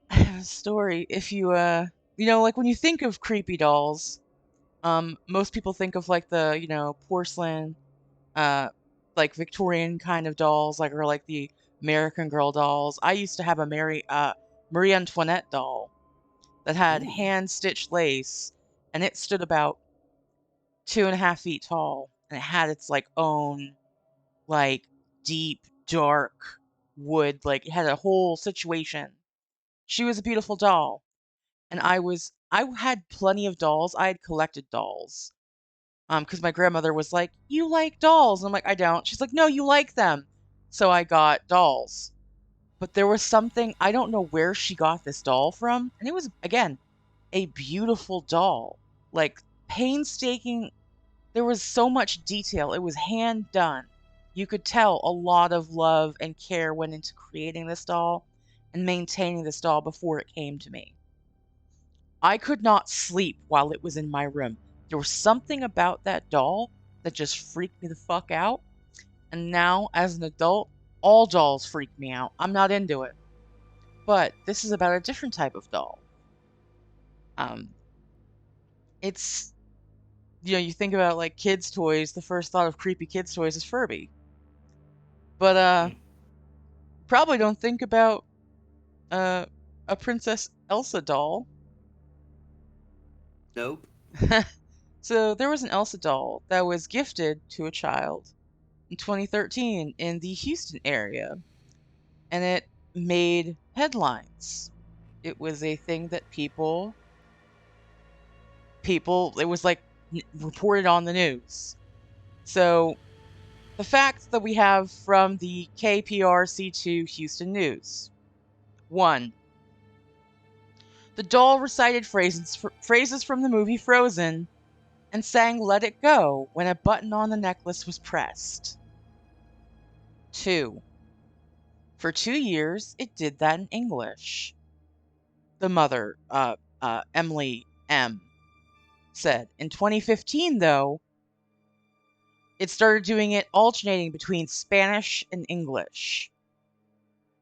I have a story. If you like when you think of creepy dolls, most people think of like the, porcelain, uh like Victorian kind of dolls, like, or like the American Girl dolls. I used to have a Marie Antoinette doll that had Ooh. hand stitched lace, and it stood about 2.5 feet tall, and it had its like own like deep dark wood, like it had a whole situation. She was a beautiful doll, and I had plenty of dolls. I had collected dolls. Because my grandmother was like, "You like dolls?" And I'm like, "I don't." She's like, "No, you like them." So I got dolls. But there was something, I don't know where she got this doll from, and it was, again, a beautiful doll. Like, painstaking. There was so much detail. It was hand done. You could tell a lot of love and care went into creating this doll and maintaining this doll before it came to me. I could not sleep while it was in my room. There was something about that doll that just freaked me the fuck out. And now, as an adult, all dolls freak me out. I'm not into it. But this is about a different type of doll. Um, it's, you think about like kids' toys, the first thought of creepy kids' toys is Furby. But Mm. probably don't think about uh a Princess Elsa doll. Nope. So there was an Elsa doll that was gifted to a child in 2013 in the Houston area, and it made headlines. It was a thing that it was like reported on the news. So the facts that we have from the KPRC2 Houston News. 1. The doll recited phrases from the movie Frozen and sang Let It Go when a button on the necklace was pressed. 2. For 2 years, it did that in English. The mother, Emily M., said. In 2015, though, it started doing it alternating between Spanish and English.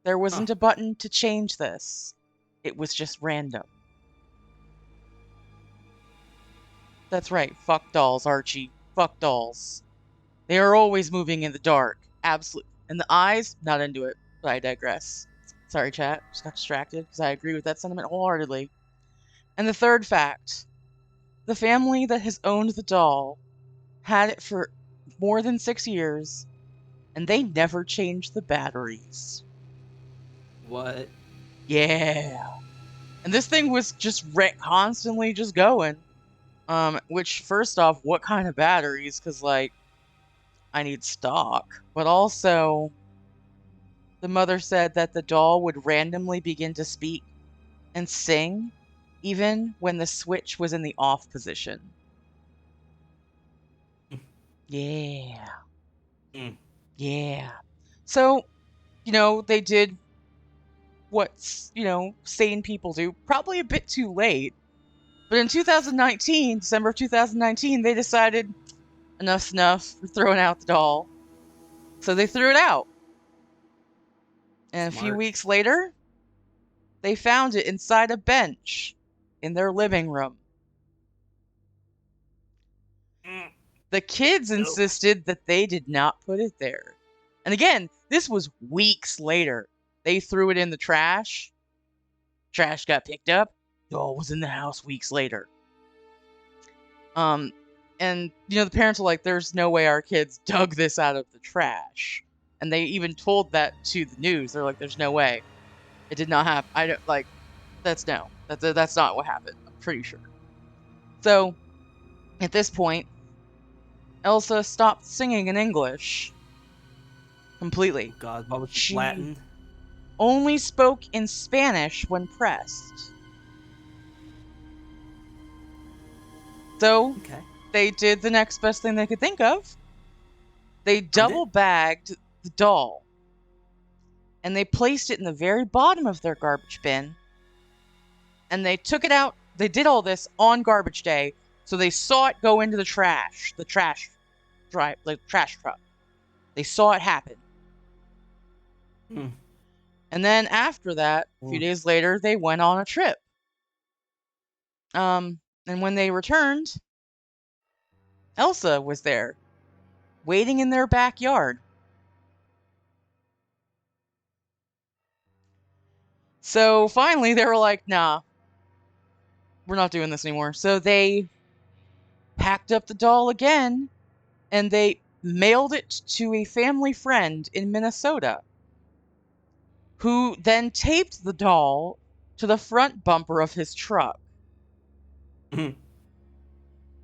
There Huh. wasn't a button to change this. It was just random. That's right. Fuck dolls, Archie. Fuck dolls. They are always moving in the dark. Absolutely. And the eyes, not into it. But I digress. Sorry, chat. Just got distracted because I agree with that sentiment wholeheartedly. And the third fact, the family that has owned the doll had it for more than 6 years, and they never changed the batteries. What? Yeah. And this thing was just constantly just going. Which, first off, what kind of batteries? Because, like, I need stock. But also, the mother said that the doll would randomly begin to speak and sing, even when the switch was in the off position. Yeah. Mm. Yeah. So, they did what, sane people do, probably a bit too late. But in 2019, December of 2019, they decided enough's enough. We're throwing out the doll. So they threw it out. And a few Smart. weeks later, they found it inside a bench in their living room. Mm, The kids no. insisted that they did not put it there. And again, this was weeks later. They threw it in the trash. Trash got picked up. Doll was in the house weeks later. And the parents were like, "There's no way our kids dug this out of the trash." And they even told that to the news. They're like, "There's no way. It did not happen. I don't like. That's not what happened. I'm pretty sure." So at this point, Elsa stopped singing in English completely. Oh God, what was this, She Latin? only spoke in Spanish when pressed. So Okay. they did the next best thing they could think of. They Burned it? double bagged the doll and they placed it in the very bottom of their garbage bin. And they took it out. They did all this on garbage day, so they saw it go into the trash truck. They saw it happen. Hmm. And then after that, a few days later, they went on a trip. And when they returned, Elsa was there, waiting in their backyard. So finally, they were like, "Nah, we're not doing this anymore." So they packed up the doll again, and they mailed it to a family friend in Minnesota, who then taped the doll to the front bumper of his truck.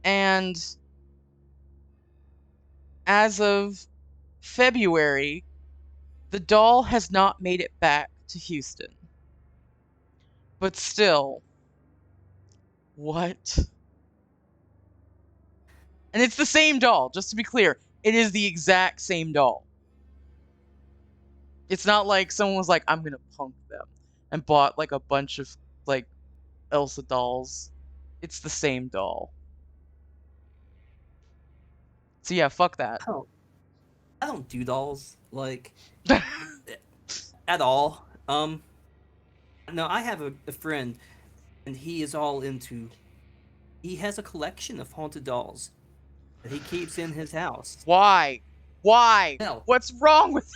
And as of February, the doll has not made it back to Houston. But still, what? And it's the same doll, just to be clear. It is the exact same doll. It's not like someone was like, "I'm gonna punk them," and bought like a bunch of like Elsa dolls. It's the same doll. So yeah, fuck that. I don't. I don't do dolls like at all. No, I have a friend, and he is all into. He has a collection of haunted dolls that he keeps in his house. Why? Why? No, What's wrong with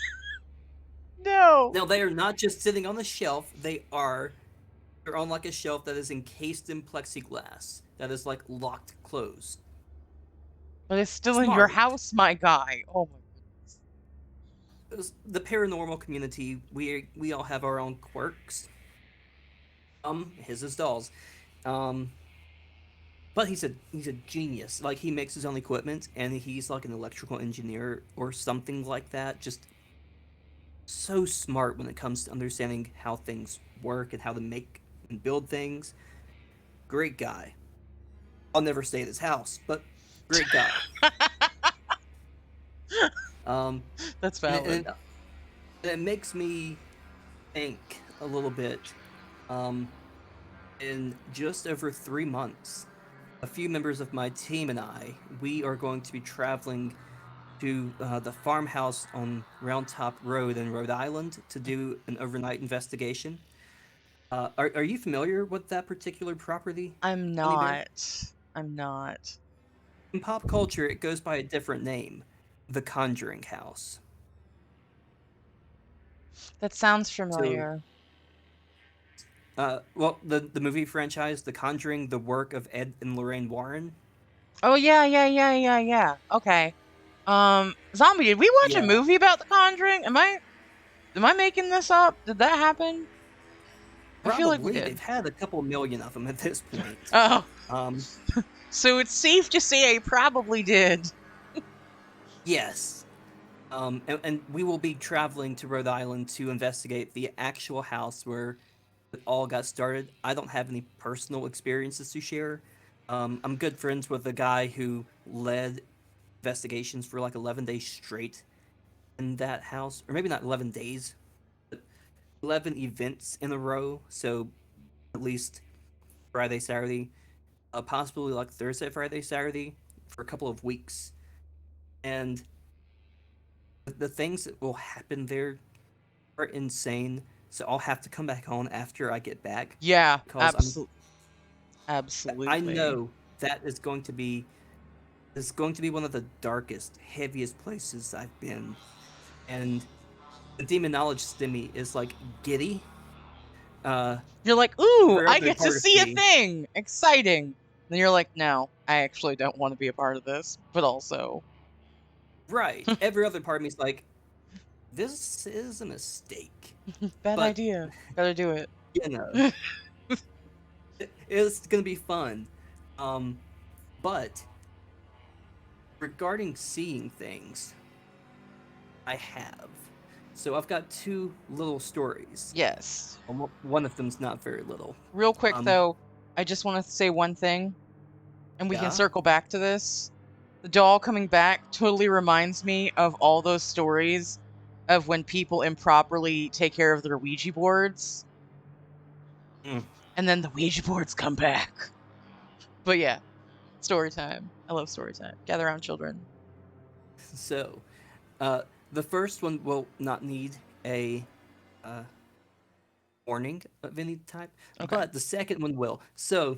No. no, they are not just sitting on the shelf. They're on like a shelf that is encased in plexiglass that is like locked closed. But it's still in your Smart. house, my guy. Oh my The paranormal community, we all have our own quirks. His is dolls. Um, but he's a genius. Like he makes his own equipment, and he's like an electrical engineer or something like that. Just so smart when it comes to understanding how things work and how to make and build things. Great guy. I'll never stay at his house, but great guy. Um, That's and valid. it makes me think a little bit. Um, in just over 3 months, a few members of my team and we are going to be traveling to the farmhouse on Round Top Road in Rhode Island to do an overnight investigation. Are you familiar with that particular property, I'm Honey Bear? not. I'm not. In pop culture, it goes by a different name, the Conjuring House. That sounds So, familiar. well, the movie franchise, The Conjuring, the work of Ed and Lorraine Warren. Oh yeah, yeah, yeah, yeah, yeah. Okay. Zombie, did we watch a Yeah, movie about The Conjuring? Am I making this up? Did that happen? I feel like we probably. did. They've had a couple million of them at this point. Oh, Um, so it's safe to say I probably did. yes. And we will be traveling to Rhode Island to investigate the actual house where it all got started. I don't have any personal experiences to share. I'm good friends with a guy who led investigations for like 11 days straight in that house, or maybe not 11 days, but 11 events in a row. So at least Friday, Saturday, possibly like Thursday, Friday, Saturday for a couple of weeks. And the things that will happen there are insane. So I'll have to come back on after I get back Yeah, because absolutely. I Absolutely. know that is going to be one of the darkest, heaviest places I've been, and the demonologist in me is like giddy. Uh, You're like, ooh, every I other get to part of see a me, thing. Exciting. Then you're like, no, I actually don't want to be a part of this, but also, right? Every other part of me is like, this is a mistake. bad But idea. Gotta do it. you know, it's gonna be fun. Um, but regarding seeing things, I have. So I've got two little stories. Yes. One of them's not very little. Real quick, Um, though, I just want to say one thing, and we can yeah. circle back to this. The doll coming back totally reminds me of all those stories of when people improperly take care of their Ouija boards, Mm. and then the Ouija boards come back. But yeah, story time. I love story time. Gather around, children. So, uh, the first one will not need a uh, warning of any type, Okay. but the second one will. So,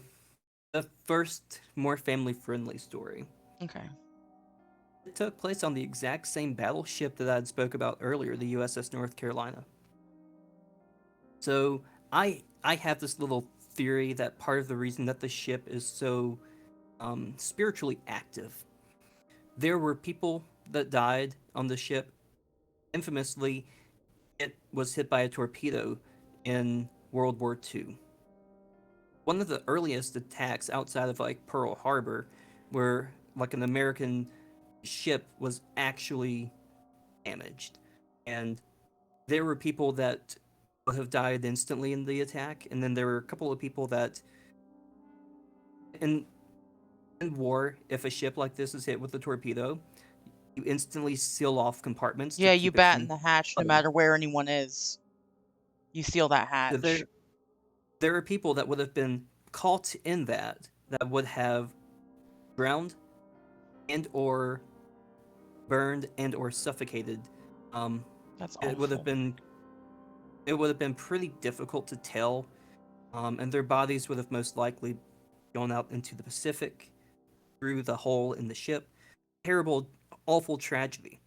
the first, more family friendly story. Okay. It took place on the exact same battleship that I had spoke about earlier, the USS North Carolina. So, I have this little theory that part of the reason that the ship is so spiritually active, there were people that died on the ship. Infamously, it was hit by a torpedo in World War II. One of the earliest attacks outside of like Pearl Harbor, where like an American ship was actually damaged, and there were people that would have died instantly in the attack, and then there were a couple of people that in war, if a ship like this is hit with a torpedo, you instantly seal off compartments to Yeah, you keep it batten from the hatch no flooding. matter where anyone is. You seal that So hatch. there are people that would have been caught in that would have drowned and or burned and or suffocated. Um, That's it would have awful. been pretty difficult to tell, and their bodies would have most likely gone out into the Pacific through the hole in the ship. Terrible, awful tragedy.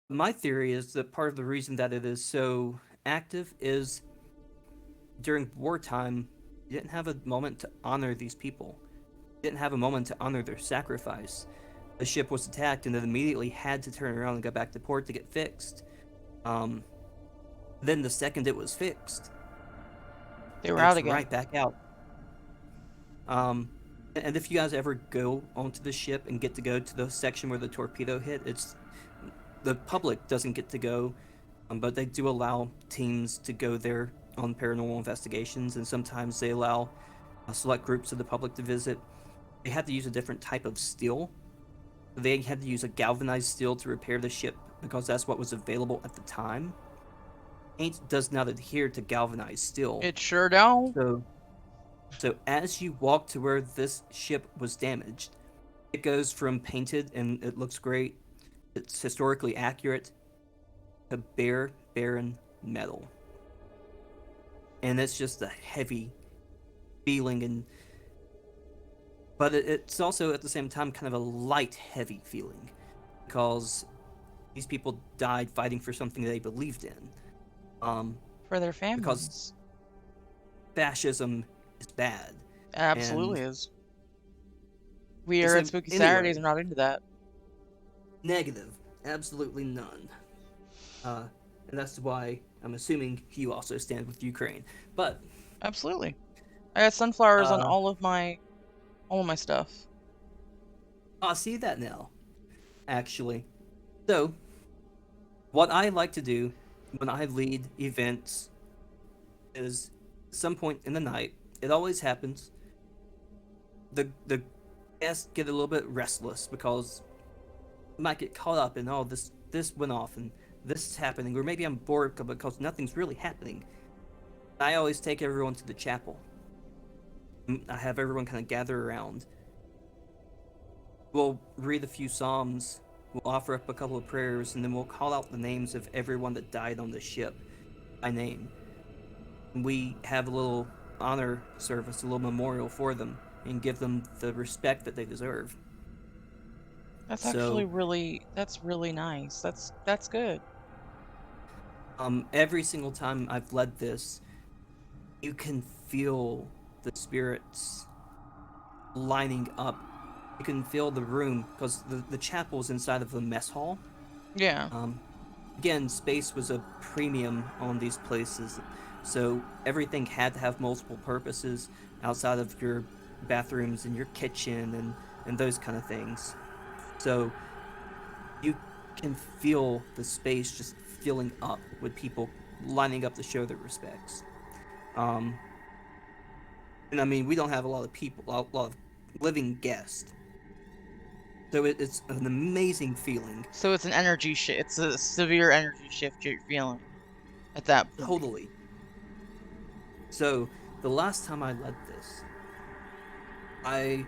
My theory is that part of the reason that it is so active is during wartime, you didn't have a moment to honor these people. You didn't have a moment to honor their sacrifice. The ship was attacked and then immediately had to turn around and go back to port to get fixed. Um, then the second it was fixed, They were out it's again. right back out. Um, and if you guys ever go onto the ship and get to go to the section where the torpedo hit, it's the public doesn't get to go, but they do allow teams to go there on paranormal investigations, and sometimes they allow select groups of the public to visit. They had to use a different type of steel. They had to use a galvanized steel to repair the ship because that's what was available at the time. Paint does not adhere to galvanized steel. It sure don't. So, so as you walk to where this ship was damaged, it goes from painted and it looks great, it's historically accurate, to bare, barren metal. And it's just a heavy feeling, and but it's also at the same time kind of a light, heavy feeling because these people died fighting for something they believed in. For their Because families. fascism is bad, and Absolutely is. We here at so Spooky Saturdays anyway, are not into that. negative, absolutely none. Uh, and that's why I'm assuming you also stand with Ukraine. But Absolutely. I got sunflowers on uh, all of my stuff. I see that now, actually. So what I like to do when I lead events is some point in the night. It always happens. The guests get a little bit restless because I might get caught up in this went off and this is happening, or maybe I'm bored because nothing's really happening. I always take everyone to the chapel. I have everyone kind of gather around. We'll read a few psalms. We'll offer up a couple of prayers, and then we'll call out the names of everyone that died on the ship by name. We have a little honor service, a little memorial for them, and give them the respect that they deserve. That's actually So, that's really nice. That's good. every single time I've led this, you can feel the spirits lining up. You can feel the room because the chapel's inside of the mess hall. Yeah. Um, Again, space was a premium on these places, so everything had to have multiple purposes outside of your bathrooms and your kitchen and those kind of things. So you can feel the space just filling up with people lining up to show their respects. Um, and I mean, we don't have a lot of people, a lot of living guests, so it's an amazing feeling. So it's an energy shift. It's a severe energy shift you're feeling at that point. Totally. So the last time I led this, I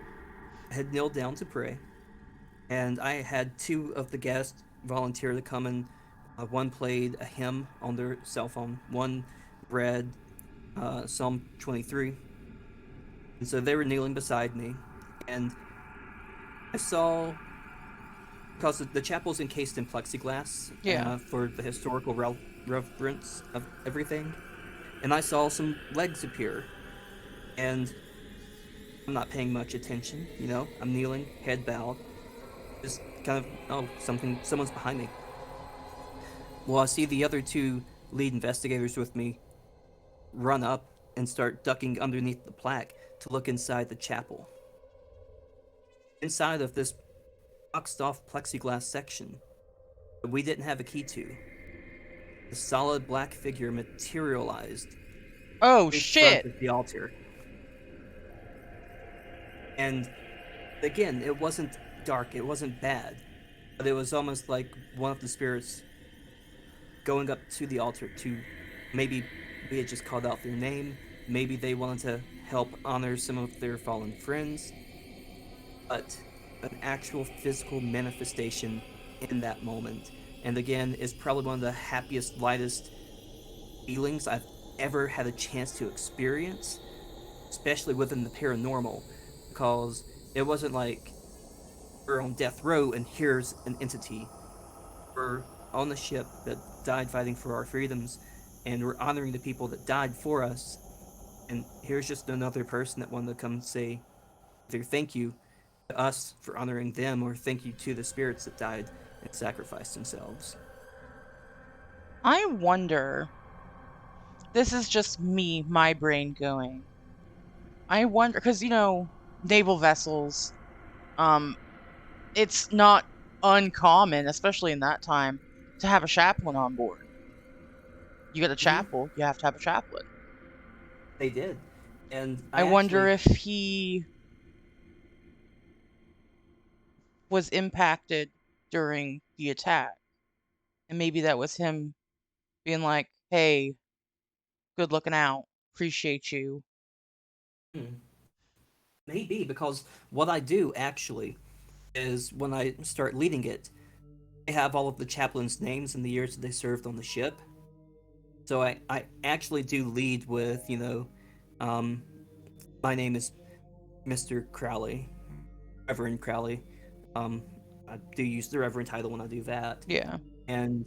had knelt down to pray, and I had two of the guests volunteer to come and one played a hymn on their cell phone, one read Psalm 23, and so they were kneeling beside me, and I saw because the chapel's encased in plexiglass Yeah. for the historical reverence of everything, and I saw some legs appear, and I'm not paying much attention, you know. I'm kneeling, head bowed, just kind of, oh, someone's behind me. Well, I see the other two lead investigators with me run up and start ducking underneath the plaque to look inside the chapel. Inside of this boxed off plexiglass section that we didn't have a key to, a solid black figure materialized Oh in front shit. of the altar. And again, it wasn't dark, it wasn't bad, but it was almost like one of the spirits going up to the altar to maybe we had just called out their name, maybe they wanted to help honor some of their fallen friends, but an actual physical manifestation in that moment. And again, it's probably one of the happiest, lightest feelings I've ever had a chance to experience, especially within the paranormal, because it wasn't like we're on death row and here's an entity. We're on the ship that died fighting for our freedoms, and we're honoring the people that died for us. And here's just another person that wanted to come say either thank you to us for honoring them or thank you to the spirits that died and sacrificed themselves. I wonder. This is just me, my brain going. I wonder because naval vessels. Um, it's not uncommon, especially in that time, to have a chaplain on board. You get a Mm-hmm. chapel, you have to have a chaplain. They did. And I I wonder actually, if he was impacted during the attack, and maybe that was him being like, "Hey, good looking out, appreciate you." maybe because what I do actually is when I start leading it, I have all of the chaplains' names and the years that they served on the ship. So I actually do lead with, um, my name is Mr. Crowley, Reverend Crowley. Um, I do use the Reverend title when I do that. Yeah. And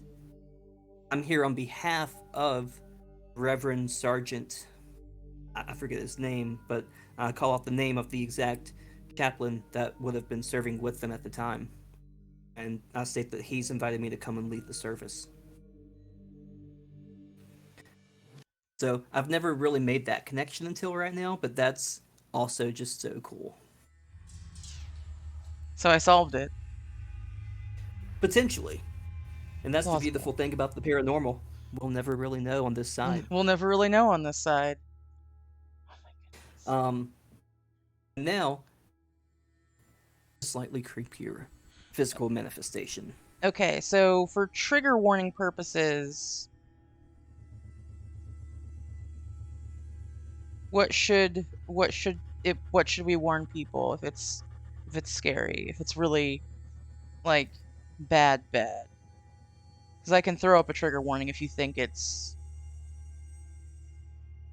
I'm here on behalf of Reverend Sergeant, I forget his name, but I call out the name of the exact chaplain that would have been serving with them at the time. And I state that he's invited me to come and lead the service. So I've never really made that connection until right now, but that's also just so cool. So I solved it. Potentially. And that's the beautiful Plausible. thing about the paranormal. We'll never really know on this We'll, side. we'll never really know on this side. Oh my goodness. Um, Now, slightly creepier physical manifestation. Okay, so for trigger warning purposes, what should we warn people if it's scary, if it's really like bad? Because I can throw up a trigger warning if you think it's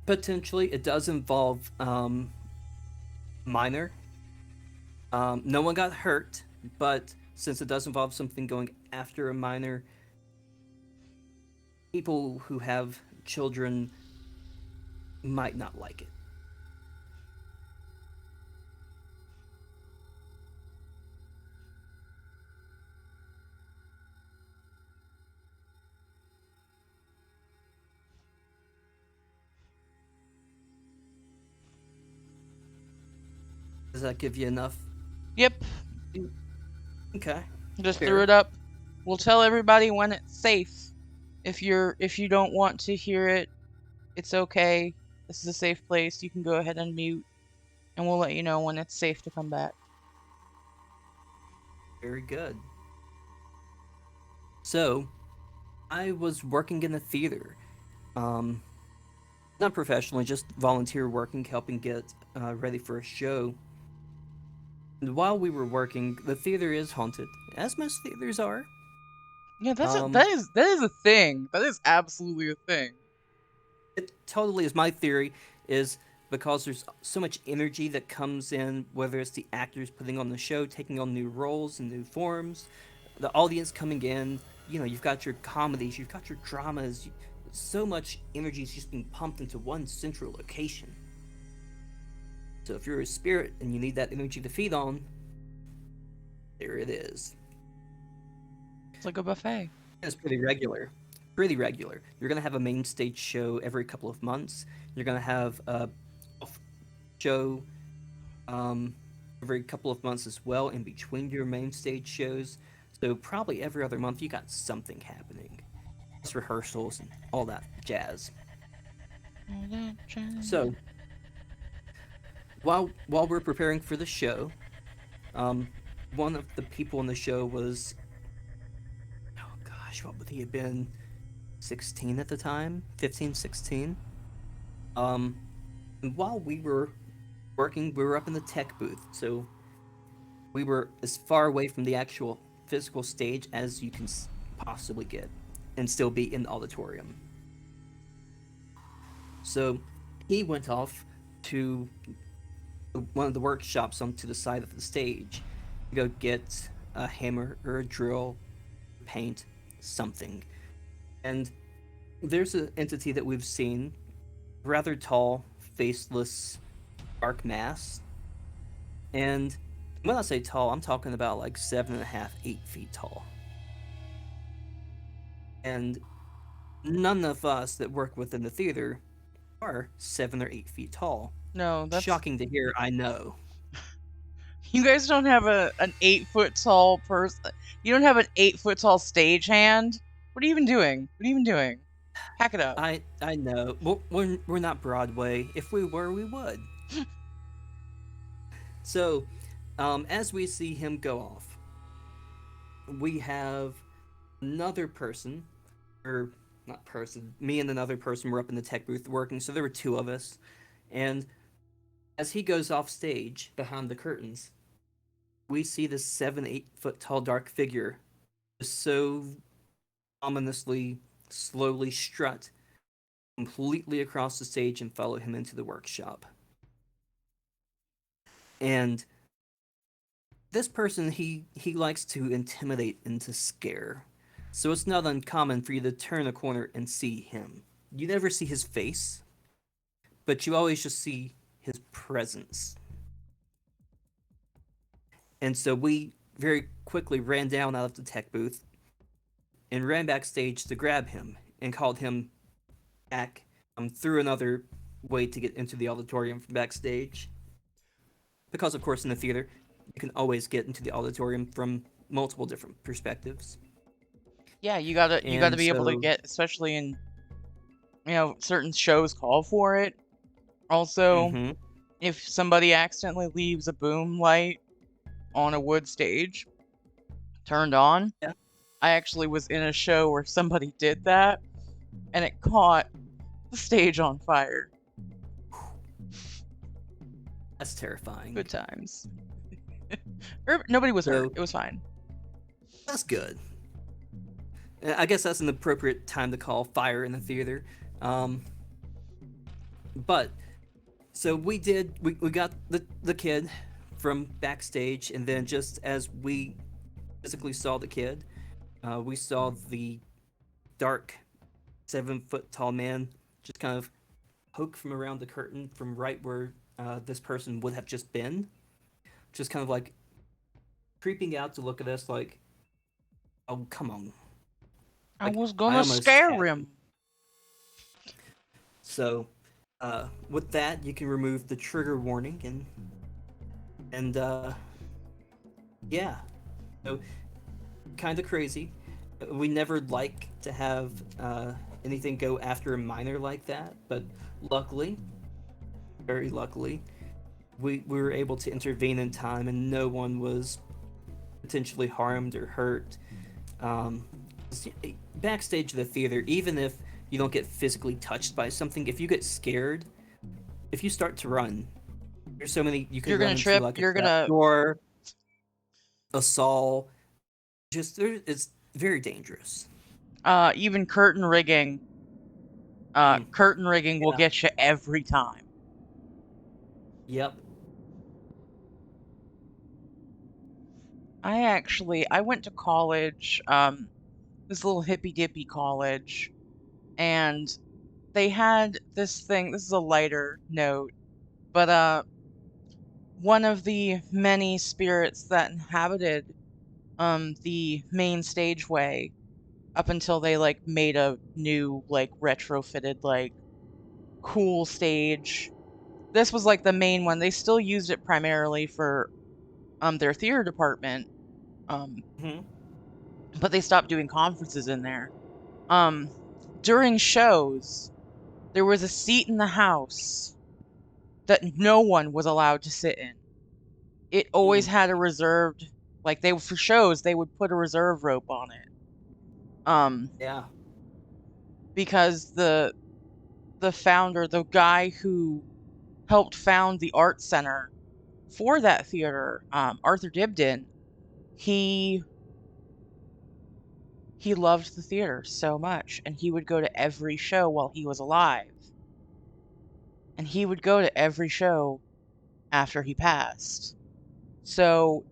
Potentially, it does involve minor. No one got hurt, but since it does involve something going after a minor, people who have children might not like it. Does that give you enough? Yep. Okay. Just Fair. threw it up. We'll tell everybody when it's safe. If you don't want to hear it, it's okay. This is a safe place. You can go ahead and mute, and we'll let you know when it's safe to come back. Very good. So, I was working in a theater. Not professionally, just volunteer working, helping get ready for a show. And while we were working, the theater is haunted, as most theaters are. Yeah, that is a thing. That is absolutely a thing. It totally is. My theory is because there's so much energy that comes in, whether it's the actors putting on the show, taking on new roles and new forms, the audience coming in. You know, you've got your comedies, you've got your dramas. So much energy is just being pumped into one central location. So if you're a spirit and you need that energy to feed on, there it is. It's like a buffet. It's pretty regular. Pretty regular. You're gonna have a main stage show every couple of months. You're gonna have a off show every couple of months as well in between your main stage shows. So probably every other month you got something happening. Plus rehearsals and all that jazz. So while we're preparing for the show, one of the people in the show was, oh gosh, what would he have been? 16 at the time, 15, 16. And while we were working, we were up in the tech booth, so we were as far away from the actual physical stage as you can possibly get and still be in the auditorium. So he went off to one of the workshops onto the side of the stage to go get a hammer or a drill, paint, something. And there's an entity that we've seen, rather tall, faceless, dark mass. And when I say tall, I'm talking about like 7.5, 8 feet tall. And none of us that work within the theater are 7 or 8 feet tall. No, that's Shocking to hear, I know. You guys don't have an 8-foot tall person. You don't have an 8-foot tall stagehand. What are you even doing? What are you even doing? Pack it up. I know. We're not Broadway. If we were, we would. So, as we see him go off, we have another person, or not person, me and another person were up in the tech booth working, so there were two of us. And as he goes off stage behind the curtains, we see this 7, 8 foot tall dark figure just so ominously, slowly strut completely across the stage and follow him into the workshop. And this person, he likes to intimidate and to scare. So it's not uncommon for you to turn a corner and see him. You never see his face, but you always just see his presence. And so we very quickly ran down out of the tech booth and ran backstage to grab him and called him back through another way to get into the auditorium from backstage. Because, of course, in the theater, you can always get into the auditorium from multiple different perspectives. Yeah, you gotta be able to get, especially in certain shows call for it. Also, if somebody accidentally leaves a boom light on a wood stage turned on, yeah. I actually was in a show where somebody did that, and it caught the stage on fire. That's terrifying. Good times. Nobody was hurt. It was fine. That's good. I guess that's an appropriate time to call fire in the theater. But so we got the kid from backstage, and then just as we physically saw the kid, we saw the dark 7 foot tall man just kind of poke from around the curtain from right where this person would have just been, just kind of like creeping out to look at us like, oh, come on. I Like, was I gonna almost scare had you. him. So, with that, you can remove the trigger warning, and yeah. So, kind of crazy. We never like to have anything go after a minor like that, but luckily, very luckily, we were able to intervene in time, and no one was potentially harmed or hurt. Um, Backstage of the theater, even if you don't get physically touched by something, if you get scared, if you start to run, there's so many you You're could run gonna into, trip. like a You're gonna trapdoor, a saw. Just there, it's very dangerous. even curtain rigging. Mm, Curtain rigging will yeah. get you every time. Yep. I went to college, this little hippy dippy college, and they had this thing. This is a lighter note, but one of the many spirits that inhabited the main stageway up until they like made a new like retrofitted like cool stage. This was like the main one. They still used it primarily for their theater department. Um Hmm. but they stopped doing conferences in there. Um During shows, there was a seat in the house that no one was allowed to sit in. It always Mm, had a reserved, like they for shows they would put a reserve rope on it. Um yeah. because the founder, the guy who helped found the art center for that theater, Arthur Dibdin, he he loved the theater so much, and he would go to every show while he was alive, and he would go to every show after he passed. So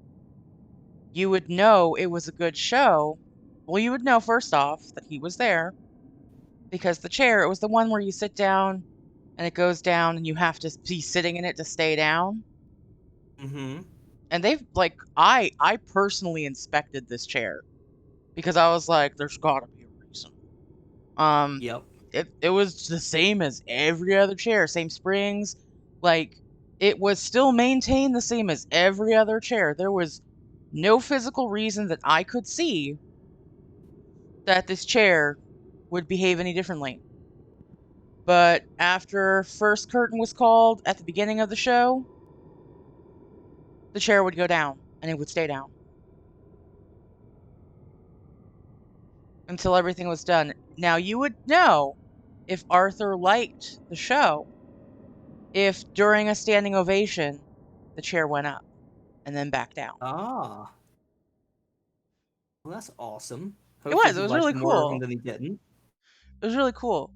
you would know it was a good show. Well, you would know first off that he was there because the chair, it was the one where you sit down and it goes down and you have to be sitting in it to stay down. Mm-hmm. And they've like I personally inspected this chair because I was like, there's gotta be a reason. Um, Yep. it was the same as every other chair, same springs, like it was still maintained the same as every other chair. There was no physical reason that I could see that this chair would behave any differently. But after first curtain was called at the beginning of the show, the chair would go down and it would stay down until everything was done. Now you would know if Arthur liked the show if during a standing ovation the chair went up and then back down. Ah. Well, that's awesome. Hopefully It he was liked really more of them cool. than he didn't. It was really cool.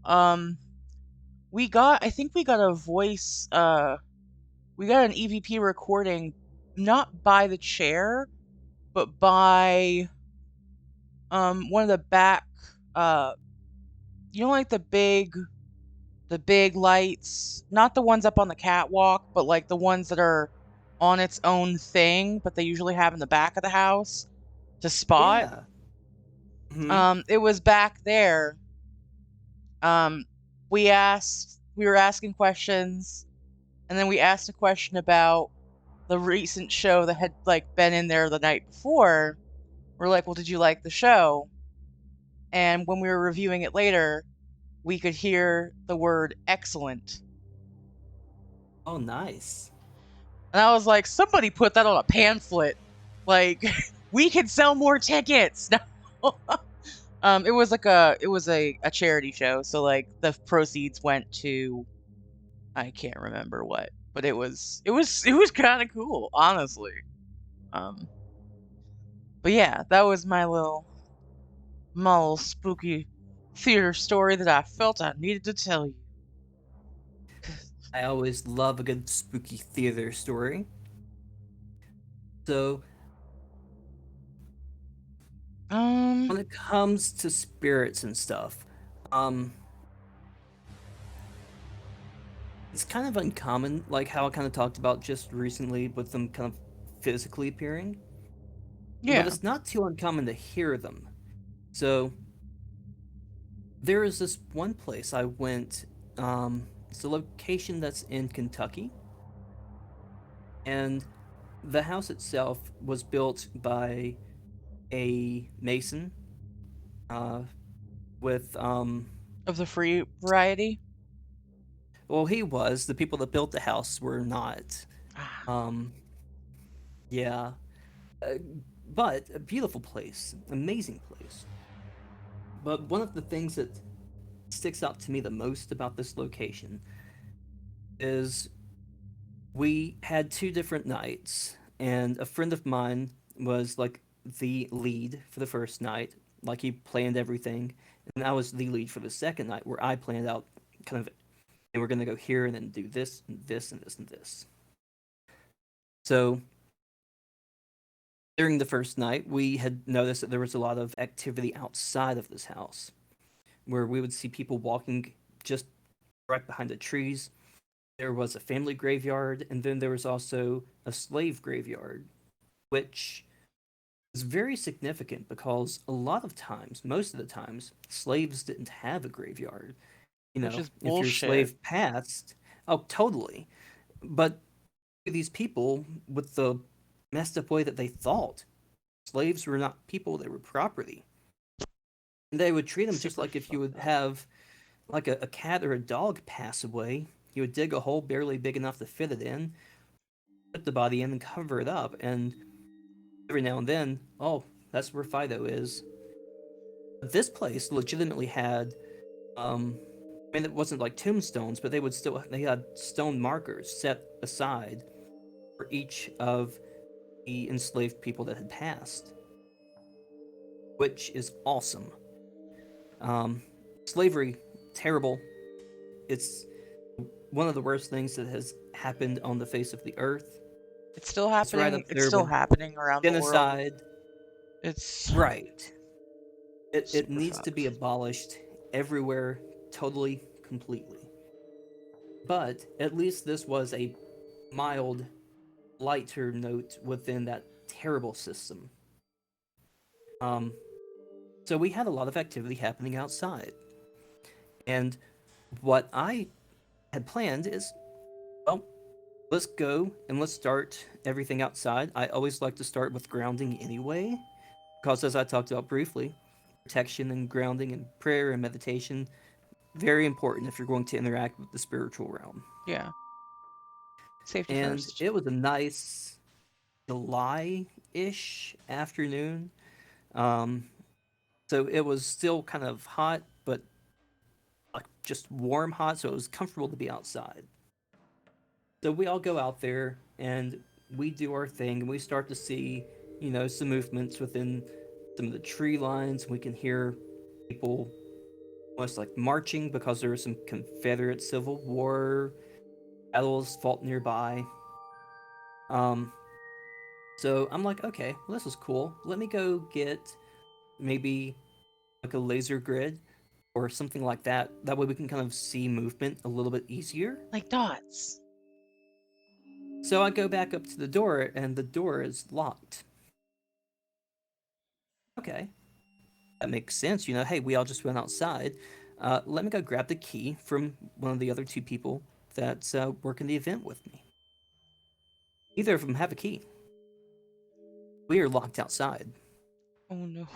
I think we got a voice we got an EVP recording not by the chair, but by one of the back uh like the big lights, not the ones up on the catwalk, but like the ones that are on its own thing, but they usually have in the back of the house to spot. Yeah. Hmm. It was back there. Um, we were asking questions, and then we asked a question about the recent show that had like been in there the night before. We're like, well, did you like the show? And when we were reviewing it later, we could hear the word excellent. Oh, nice. And I was like, somebody put that on a pamphlet. Like, we could sell more tickets. It was like a charity show, so like the proceeds went to I can't remember what, but it was kind of cool, honestly. Um, but yeah, that was my little spooky theater story that I felt I needed to tell you. I always love a good spooky theater story. So, Um, when it comes to spirits and stuff, um, it's kind of uncommon, like how I kind of talked about just recently with them kind of physically appearing, but yeah, it's not too uncommon to hear them. So, there is this one place I went, it's a location that's in Kentucky, and the house itself was built by a mason uh, with of the free variety. well, he was. The people that built the house were not. Ah, Um, yeah, uh, but a beautiful place, amazing place. But one of the things that sticks out to me the most about this location is we had two different nights, and a friend of mine was like the lead for the first night, like he planned everything, and I was the lead for the second night, where I planned out kind of, and we're gonna go here and then do this and this and this and this. So during the first night, we had noticed that there was a lot of activity outside of this house, where we would see people walking just right behind the trees. There was a family graveyard, and then there was also a slave graveyard, which is very significant because a lot of times, most of the times, slaves didn't have a graveyard. You which know, is if your bullshit. slave passed, oh, totally. But these people, with the messed up way that they thought, slaves were not people, they were property. And they would treat them just Super like if you would fucked up. have like a cat or a dog pass away. You would dig a hole barely big enough to fit it in, put the body in, and cover it up. And every now and then, oh, that's where Fido is. This place legitimately had, I mean, it wasn't like tombstones, but they had stone markers set aside for each of the enslaved people that had passed, which is awesome. Um, Slavery, terrible. It's one of the worst things that has happened on the face of the earth. It's still It's right happening. up It's there still with happening around the world. genocide. It's Right. It super needs to be fucked. abolished everywhere, totally, completely. But at least this was a mild, lighter note within that terrible system. Um, so we had a lot of activity happening outside. And what I had planned is, well, let's go and let's start everything outside. I always like to start with grounding anyway, because as I talked about briefly, protection and grounding and prayer and meditation, very important if you're going to interact with the spiritual realm. Yeah, safety And first. it was a nice July-ish afternoon. Um, so it was still kind of hot, but like just warm hot, so it was comfortable to be outside. So we all go out there and we do our thing, and we start to see, some movements within some of the tree lines. We can hear people almost like marching because there was some Confederate Civil War battles fought nearby. Um, so I'm like, okay, well, this is cool. Let me go get maybe like a laser grid or something like that. That way we can kind of see movement a little bit easier. Like dots. So I go back up to the door, and the door is locked. Okay, that makes sense. Hey, we all just went outside. Let me go grab the key from one of the other two people that's working the event with me. Neither of them have a key. We are locked outside. Oh no.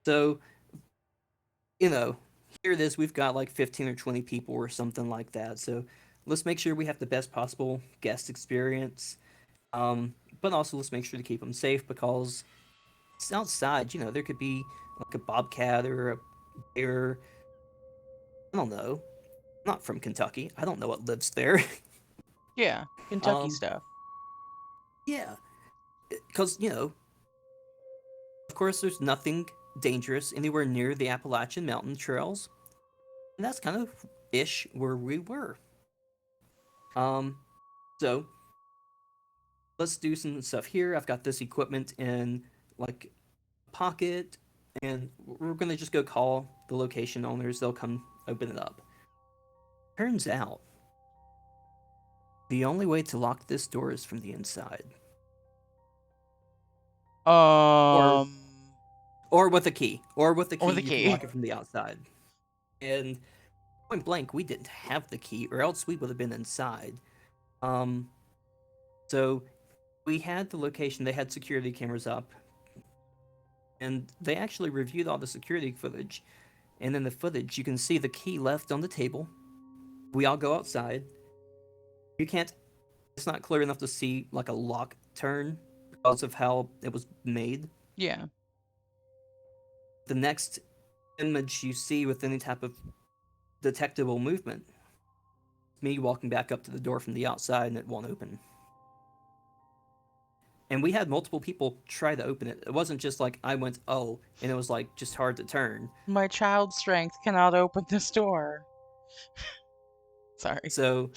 So, you know, here it is. We've got like 15 or 20 people or something like that. So let's make sure we have the best possible guest experience. But also let's make sure to keep them safe because it's outside. There could be like a bobcat or a bear. I don't know. I'm not from Kentucky. I don't know what lives there. Yeah, Kentucky um, stuff. yeah, because of course, there's nothing dangerous anywhere near the Appalachian Mountain trails, and that's kind of ish where we were. So let's do some stuff here. I've got this equipment in like a pocket, and we're gonna just go call the location owners. They'll come open it up. Turns out the only way to lock this door is from the inside. Or Um, or with a key. Or with the key, or the you can key. lock it from the outside. And point blank, we didn't have the key, or else we would have been inside. So we had the location, they had security cameras up, and they actually reviewed all the security footage. And in the footage, you can see the key left on the table. We all go outside. You can't, it's not clear enough to see like a lock turn because of how it was made. Yeah. The next image you see with any type of detectable movement, me walking back up to the door from the outside and it won't open. And we had multiple people try to open it. It wasn't just like I went, oh, and it was like just hard to turn. My child's strength cannot open this door. Sorry. So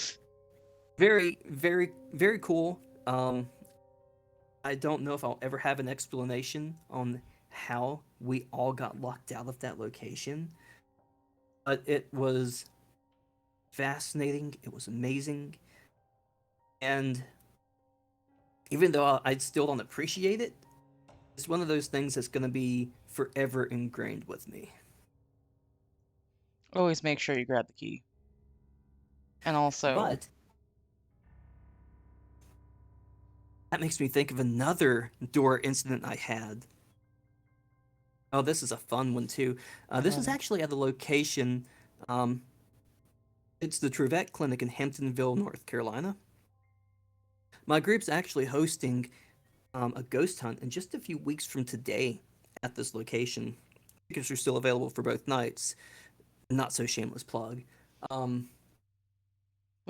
very, very, very cool. I don't know if I'll ever have an explanation on how we all got locked out of that location, but it was fascinating. It was amazing. And even though I still don't appreciate it, it's one of those things that's going to be forever ingrained with me. Always make sure you grab the key. And also, But that makes me think of another door incident I had. Oh, this is a fun one too. This is actually at the location. It's the Truvette Clinic in Hamptonville, North Carolina. My group's actually hosting a ghost hunt in just a few weeks from today at this location. Tickets are still available for both nights. Not so shameless plug. we'd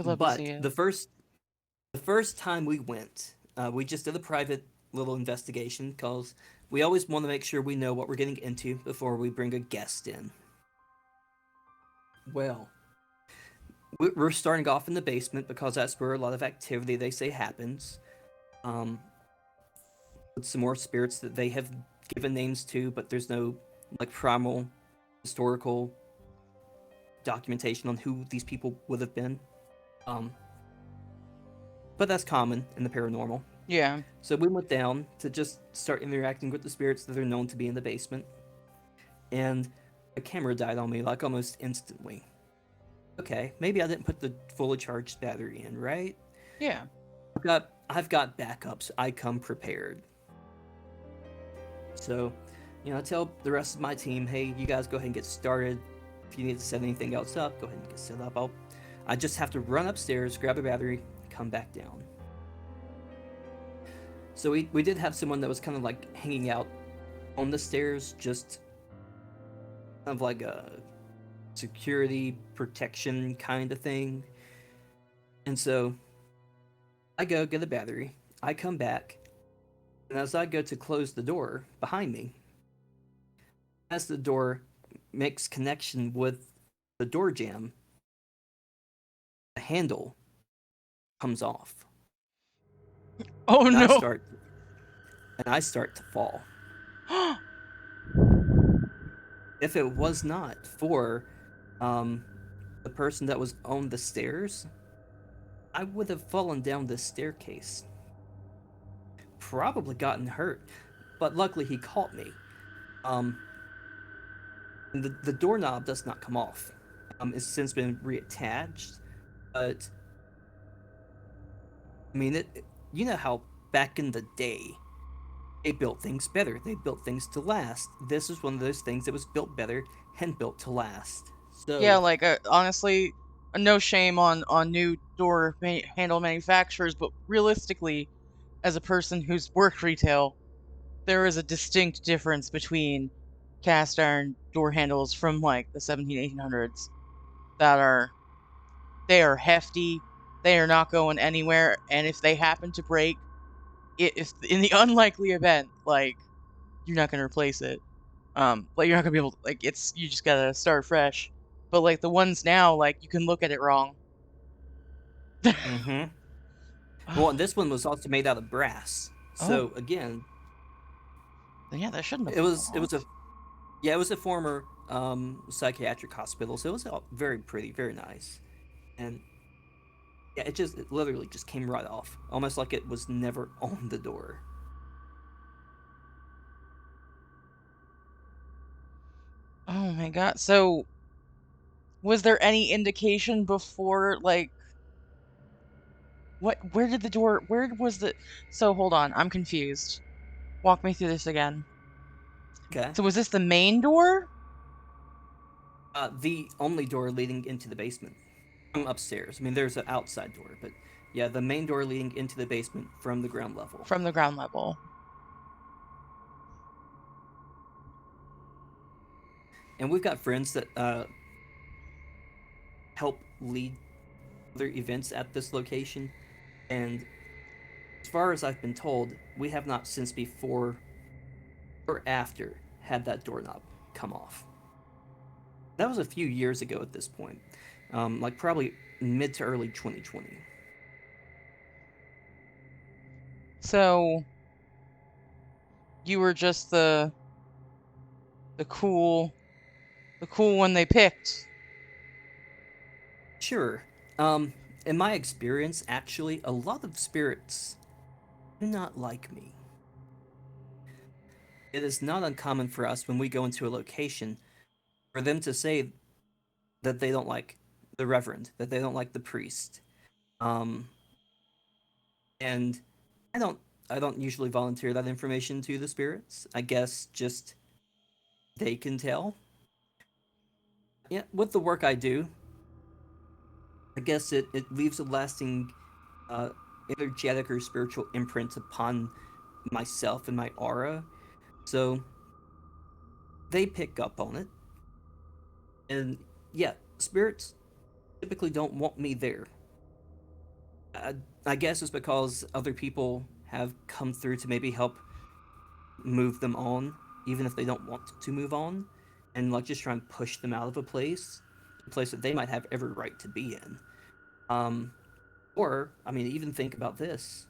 love to see But it. the first time we went, we just did a private little investigation because we always want to make sure we know what we're getting into before we bring a guest in. Well, we're starting off in the basement because that's where a lot of activity they say happens. With some more spirits that they have given names to, but there's no like primal historical documentation on who these people would have been. But that's common in the paranormal. Yeah. So we went down to just start interacting with the spirits that are known to be in the basement. And the camera died on me like almost instantly. Okay, maybe I didn't put the fully charged battery in, right? Yeah. I've got backups. I come prepared. So, I tell the rest of my team, hey, you guys go ahead and get started. If you need to set anything else up, go ahead and get set up. I just have to run upstairs, grab a battery, come back down. So we did have someone that was kind of like hanging out on the stairs, just kind of like a security protection kind of thing. And so I go get a battery, I come back, and as I go to close the door behind me, as the door makes connection with the door jamb, the handle comes off. Oh And no. I start to fall. If it was not for the person that was on the stairs, I would have fallen down this staircase. Probably gotten hurt, but luckily he caught me. The doorknob does not come off. It's since been reattached, but I mean, you know how back in the day, they built things better. They built things to last. This is one of those things that was built better and built to last. So Yeah, like honestly, no shame on new door handle manufacturers, but realistically, as a person who's worked retail, there is a distinct difference between cast iron door handles from like the 1800s that they are hefty, they are not going anywhere, and if they happen to break, if in the unlikely event, like you're not gonna replace it, like you're not gonna be able to, like you just gotta start fresh. But like the ones now, like you can look at it wrong. Mm-hmm. Well, and this one was also made out of brass. Oh, So again, yeah, that shouldn't have it fallen was it off. was a yeah, it was a former psychiatric hospital, so it was all very pretty, very nice. And yeah, it literally just came right off, almost like it was never on the door. Oh my God. So, was there any indication before, like, where did the door, where was the, so hold on, I'm confused. Walk me through this again. Okay. So, was this the main door? The only door leading into the basement from upstairs. I mean, there's an outside door, but yeah, the main door leading into the basement from the ground level. From the ground level. And we've got friends that help lead other events at this location. And as far as I've been told, we have not since before or after had that doorknob come off. That was a few years ago at this point, like probably mid to early 2020. So, you were just the cool, the cool one they picked. Sure. In my experience, actually, a lot of spirits do not like me. It is not uncommon for us when we go into a location for them to say that they don't like the reverend, that they don't like the priest. Um, and I don't I don't usually volunteer that information to the spirits. I guess just they can tell. Yeah, with the work I do, I guess it leaves a lasting uh, energetic or spiritual imprint upon myself and my aura. So they pick up on it. And yeah, spirits typically don't want me there. I, I guess it's because other people have come through to maybe help move them on, even if they don't want to move on, and like just try and push them out of a place that they might have every right to be in. Um, or, I mean, even think about this.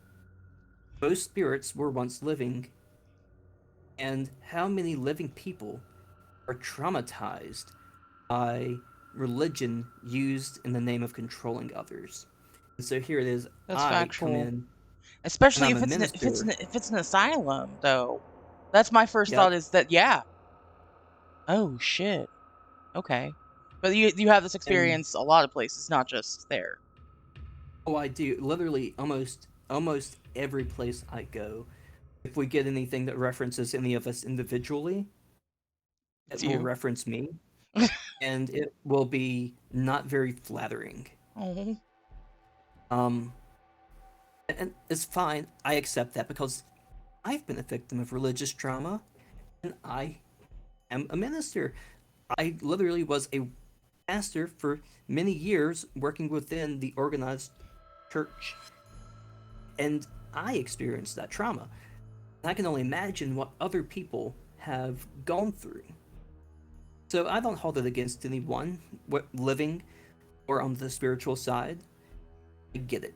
Most spirits were once living, and how many living people are traumatized by religion used in the name of controlling others? And so here it is. That's I come factual. in and Especially I'm if a minister. if it's an asylum, though. That's my first thought, Yep. is that, yeah. Oh shit. Okay. But you have this And experience a lot of places, not just there. oh, I do. Literally, almost every place I go, if we get anything that references any of us individually, It's it will you. reference me, and it will be not very flattering. Oh. Um, and it's fine. I accept that because I've been a victim of religious trauma, and I am a minister. I literally was a pastor for many years, working within the organized church, and I experienced that trauma. And I can only imagine what other people have gone through. So I don't hold it against anyone living or on the spiritual side. I get it.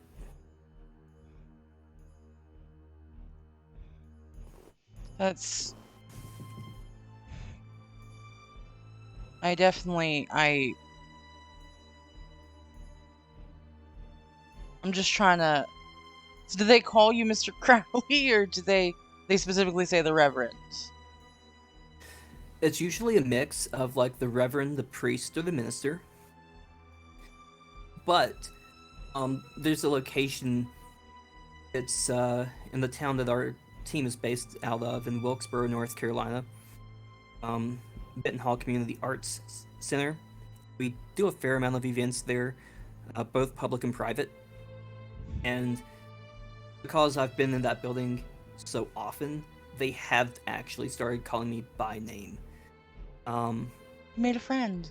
That's I definitely I'm just trying to, so do they call you Mr. Crowley, or do they specifically say the Reverend? It's usually a mix of like the reverend, the priest, or the minister. But there's a location. It's in the town that our team is based out of in Wilkesboro, North Carolina. Um, Benton Hall Community Arts Center. We do a fair amount of events there, both public and private. And because I've been in that building so often, they have actually started calling me by name. Um, You made a friend.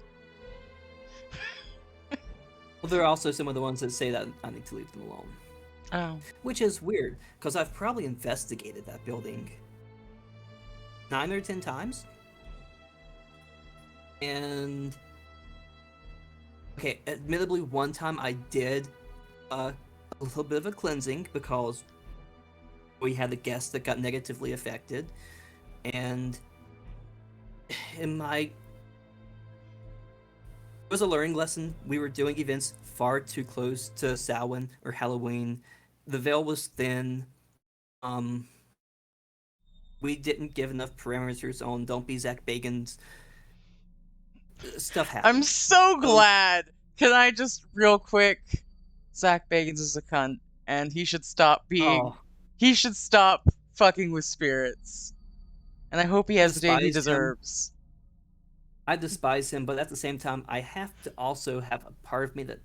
well, there are also some of the ones that say that I need to leave them alone, Oh. which is weird because I've probably investigated that building 9 or 10 times. And okay, admittedly, one time I did a little bit of a cleansing because we had a guest that got negatively affected, and in my it was a learning lesson. We were doing events far too close to Samhain or Halloween. The veil was thin. Um, we didn't give enough parameters on don't be Zach Bagans. Stuff I'm happened. so So, glad. Can I just real quick? Zach Bagans is a cunt, and he should stop being. oh, He should stop fucking with spirits. And I hope he I has the day he despise him. deserves. I despise him, but at the same time, I have to also have a part of me that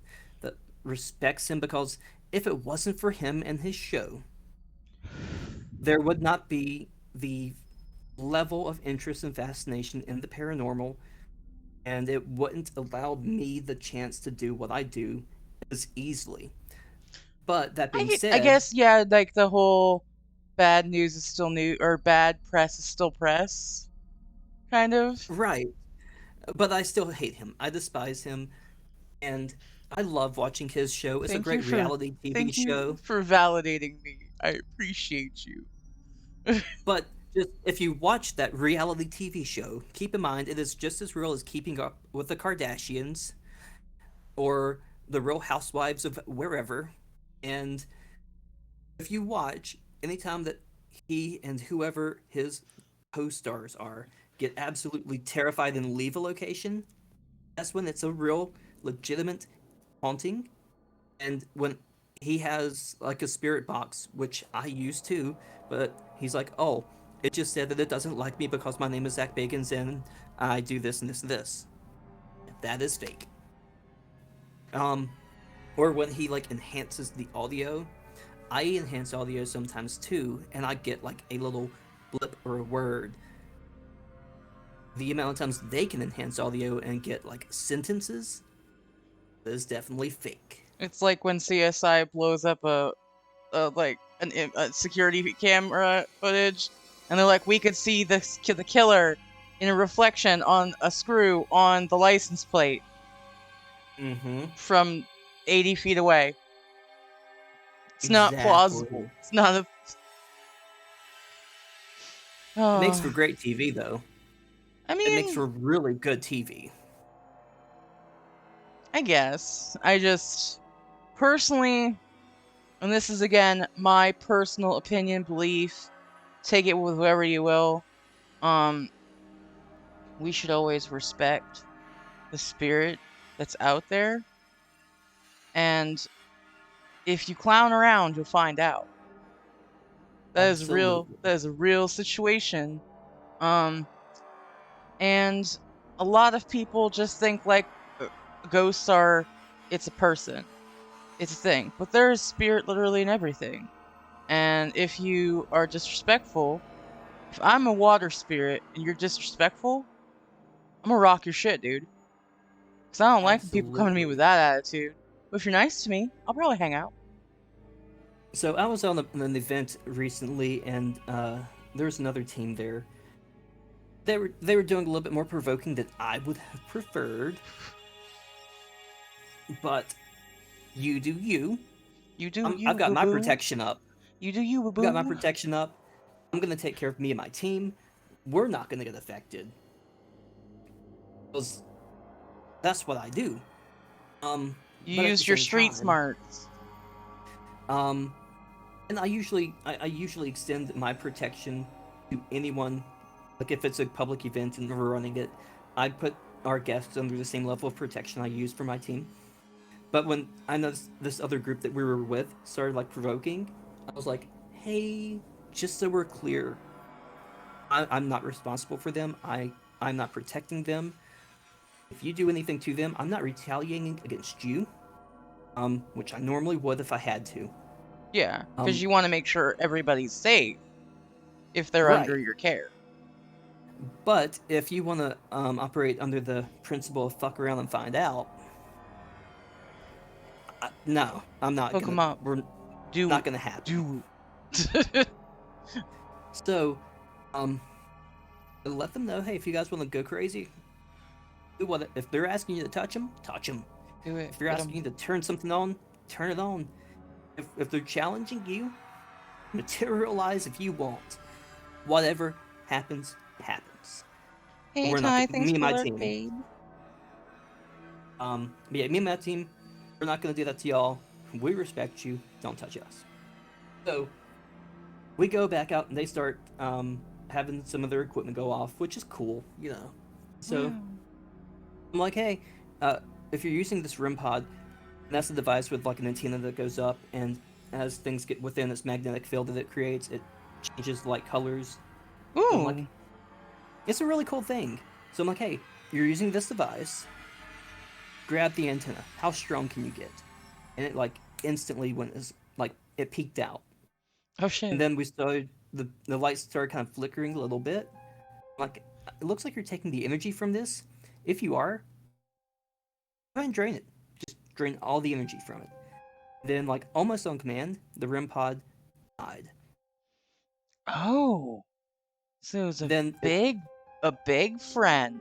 respects him because if it wasn't for him and his show, there would not be the level of interest and fascination in the paranormal, and it wouldn't allow me the chance to do what I do as easily. But that being I said, guess yeah, like the whole bad news is still new or bad press is still press, kind of. right, but I still hate him. I despise him, and I love watching his show. It's a Thank you great for reality TV thank you show. for validating me. I appreciate you. But just if you watch that reality TV show, keep in mind it is just as real as Keeping Up with the Kardashians or the Real Housewives of wherever. And if you watch, anytime that he and whoever his co-stars are get absolutely terrified and leave a location, that's when it's a real legitimate haunting. And when he has like a spirit box, which I use too, but he's like, oh, it just said that it doesn't like me because my name is Zach Bagans and I do this and this and this. That is fake. Um, or when he like enhances the audio, I enhance audio sometimes too, and I get like a little blip or a word. The amount of times they can enhance audio and get like sentences is definitely fake. It's like when CSI blows up a security camera footage, and they're like, we could see the killer in a reflection on a screw on the license plate Mm-hmm. from 80 feet away. It's not plausible. Exactly. It's not a. It makes for Oh, great TV though. I It makes mean, for really good TV. I guess I just personally, and this is again my personal opinion, belief. Take it with whoever you will. Um, we should always respect the spirit that's out there, and if you clown around, you'll find out. That is real. Absolutely. That is a real situation. Um, and a lot of people just think like ghosts are. It's a person. It's a thing, but there's spirit literally in everything. And if you are disrespectful, if I'm a water spirit and you're disrespectful, I'm gonna rock your shit, dude. Because I don't like when people come to me with Absolutely. that attitude. But if you're nice to me, I'll probably hang out. So I was on an event recently, and there was another team there. They were doing a little bit more provoking than I would have preferred, but you do you. You do I've you, got boo my boo. protection up. You do you, boo I've got my boo. protection up. I'm gonna take care of me and my team. We're not gonna get affected. Because that's what I do. Um, You but at the used your same street time, smarts. um, and I usually extend my protection to anyone. Like if it's a public event and we're running it, I put our guests under the same level of protection I use for my team. But when I noticed this other group that we were with started like provoking, I was like, hey, just so we're clear, I'm not responsible for them. I'm not protecting them. If you do anything to them, I'm not retaliating against you, which I normally would if I had to. Yeah, because Um, you want to make sure everybody's safe if they're under right. your care. But if you want to operate under the principle of fuck around and find out, no, I'm not Hook gonna. them up. We're Do not it. gonna happen. Do it. So, um, let them know. Hey, if you guys want to go crazy, do what. If they're asking you to touch them, touch them. Do it. If they're Hit asking you them. to turn something on, turn it on. If they're challenging you, materialize if you want. Whatever happens, happens. Hey, We're not Ty, gonna, thanks me and for my the team. raid. But yeah, me and my team, we're not gonna do that to y'all. We respect you. Don't touch us. So we go back out and they start having some of their equipment go off, which is cool, you know. So Wow. I'm like, hey, if you're using this REM pod, that's the device with like an antenna that goes up, and as things get within its magnetic field that it creates, it changes like colors. So I'm like, Ooh. it's a really cool thing. So I'm like, hey, you're using this device. Grab the antenna. How strong can you get? And it like instantly went as like it peaked out. Oh, And shit. then we started the lights started kind of flickering a little bit. Like it looks like you're taking the energy from this. If you are, go ahead and drain it. Just drain all the energy from it. Then like almost on command, the REM pod died. Oh. So it was Then a big friend.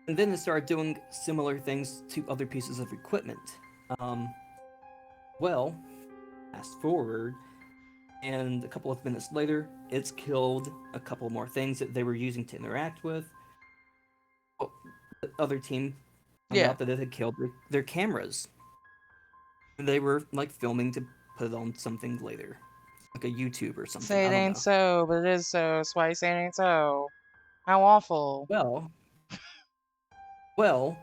and then it started doing similar things to other pieces of equipment. Um, well, fast forward, and a couple of minutes later, it's killed a couple more things that they were using to interact with. Oh, the other team found Yeah. out that it had killed their cameras. They were like filming to put it on something later, like a YouTube or something. Say it I don't ain't know. so, but it is so. That's why you say it ain't so. How awful. Well, well,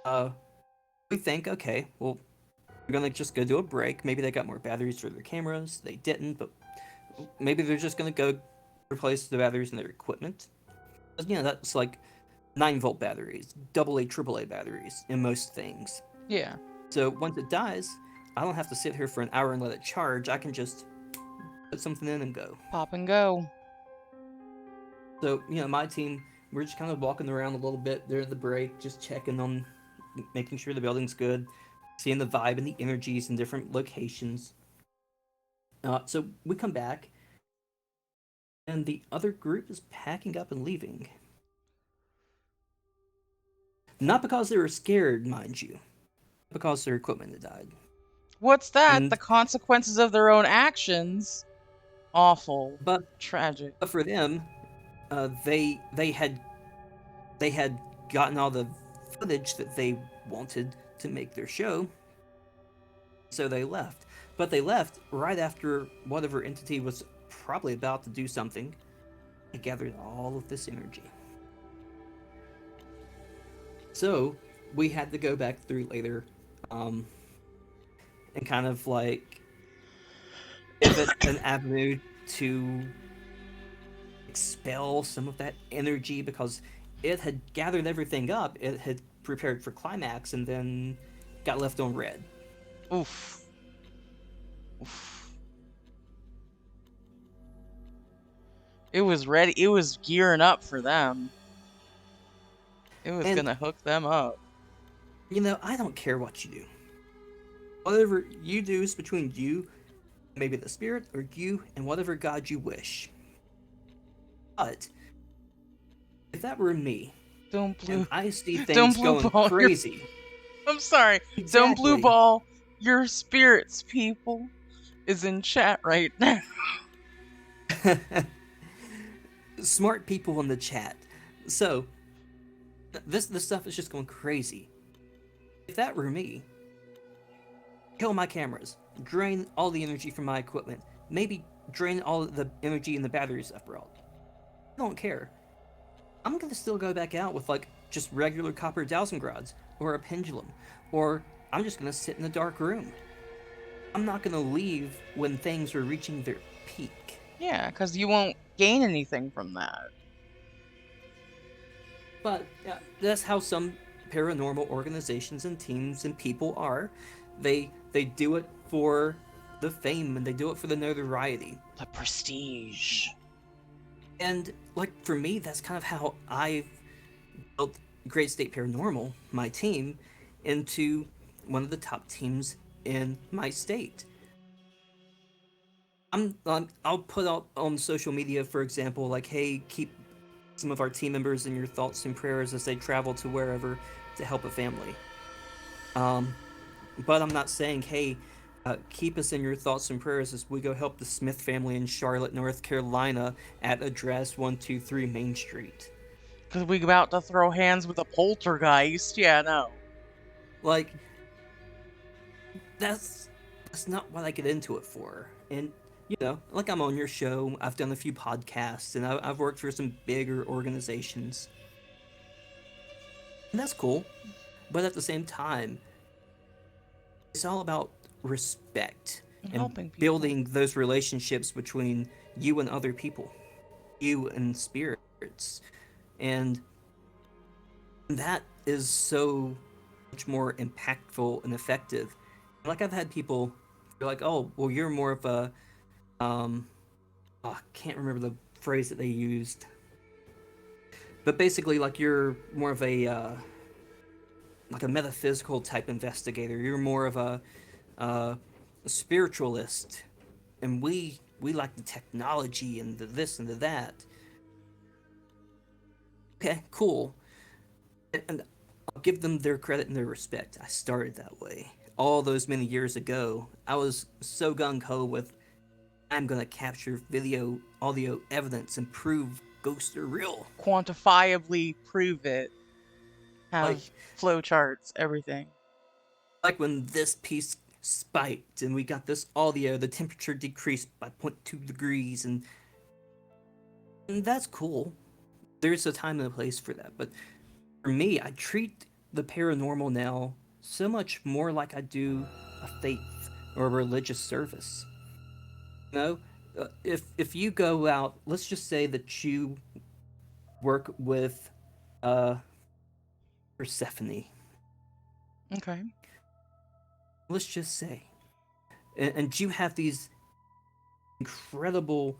uh, we think, okay, well, we're gonna just go do a break. Maybe they got more batteries for their cameras. They didn't, but maybe they're just gonna go replace the batteries in their equipment. You know, that's like 9-volt batteries, AA, AAA batteries in most things. Yeah. So once it dies, I don't have to sit here for an hour and let it charge. I can just put something in and go. Pop and go. So, you know, my team, we're just kind of walking around a little bit during the break, just checking on, making sure the building's good, seeing the vibe and the energies in different locations. So we come back, and the other group is packing up and leaving. Not because they were scared, mind you, because their equipment had died. What's that? The And consequences of their own actions. Awful. but Tragic. but for them, they had gotten all the footage that they wanted to make their show, so they left. But they left right after whatever entity was probably about to do something. It gathered all of this energy. So we had to go back through later, and kind of like give it an avenue to expel some of that energy because it had gathered everything up. It had prepared for climax and then got left on red. Oof. Oof. It was ready. It was gearing up for them. It was And gonna hook them up. you know, I don't care what you do. Whatever you do is between you, maybe the spirit, or you and whatever god you wish. But if that were me, Don't and blue. I see Don't things blue going ball. crazy, I'm sorry. Don't blue exactly. ball. Your spirits, people, is in chat right now. Smart people in the chat. So this stuff is just going crazy. If that were me, kill my cameras, drain all the energy from my equipment, maybe drain all the energy in the batteries I brought. I don't care. I'm gonna still go back out with like just regular copper dowsing rods or a pendulum, or I'm just gonna sit in a dark room. I'm not gonna leave when things are reaching their peak. Yeah, because you won't gain anything from that. But yeah, that's how some paranormal organizations and teams and people are. They do it for the fame and they do it for the notoriety. The prestige. And like for me, that's kind of how I've built Great State Paranormal, my team, into one of the top teams in my state. I'll put out on social media, for example, like, hey, keep some of our team members in your thoughts and prayers as they travel to wherever to help a family. Um, But I'm not saying, hey, keep us in your thoughts and prayers as we go help the Smith family in Charlotte, North Carolina at address 123 Main Street. Because we about to throw hands with a poltergeist. Yeah, no. Like, that's that's not what I get into it for. And like I'm on your show, I've done a few podcasts, and I've worked for some bigger organizations, and that's cool. But at the same time, it's all about respect And and helping people. building those relationships between you and other people, you and spirits, and that is so much more impactful and effective. Like I've had people be like, "Oh, well, you're more of a um, oh, I can't remember the phrase that they used, but basically, like you're more of a like a metaphysical type investigator. You're more of uh, a spiritualist, and we like the technology and the this and the that." Okay, cool, and I'll give them their credit and their respect. I started that way all those many years ago. I was so gung ho with I'm gonna capture video, audio evidence and prove ghosts are real. Quantifiably prove it. Have Like flowcharts, everything. like when this piece spiked and we got this audio, the temperature decreased by 0.2 degrees, and that's cool. There's a time and a place for that. But for me, I treat the paranormal now so much more like I do a faith or a religious service. You know, if you go out, let's just say that you work with uh, Persephone. Okay. Let's just say, and you have these incredible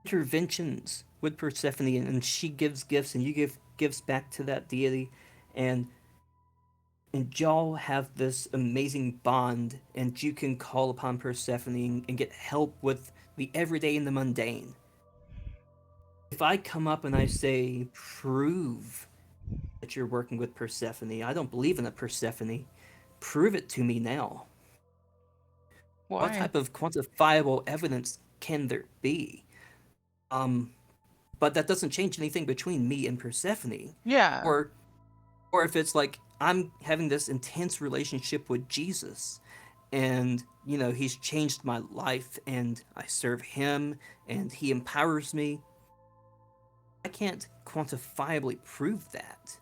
interventions with Persephone, and she gives gifts, and you give gifts back to that deity, and y'all have this amazing bond, and you can call upon Persephone and get help with the everyday and the mundane. If I come up and I say, prove that you're working with Persephone, I don't believe in a Persephone. Prove it to me now. What Why? type of quantifiable evidence can there be? Um, but that doesn't change anything between me and Persephone. Yeah. Or if it's like I'm having this intense relationship with Jesus, and he's changed my life, and I serve him, and he empowers me. I can't quantifiably prove that,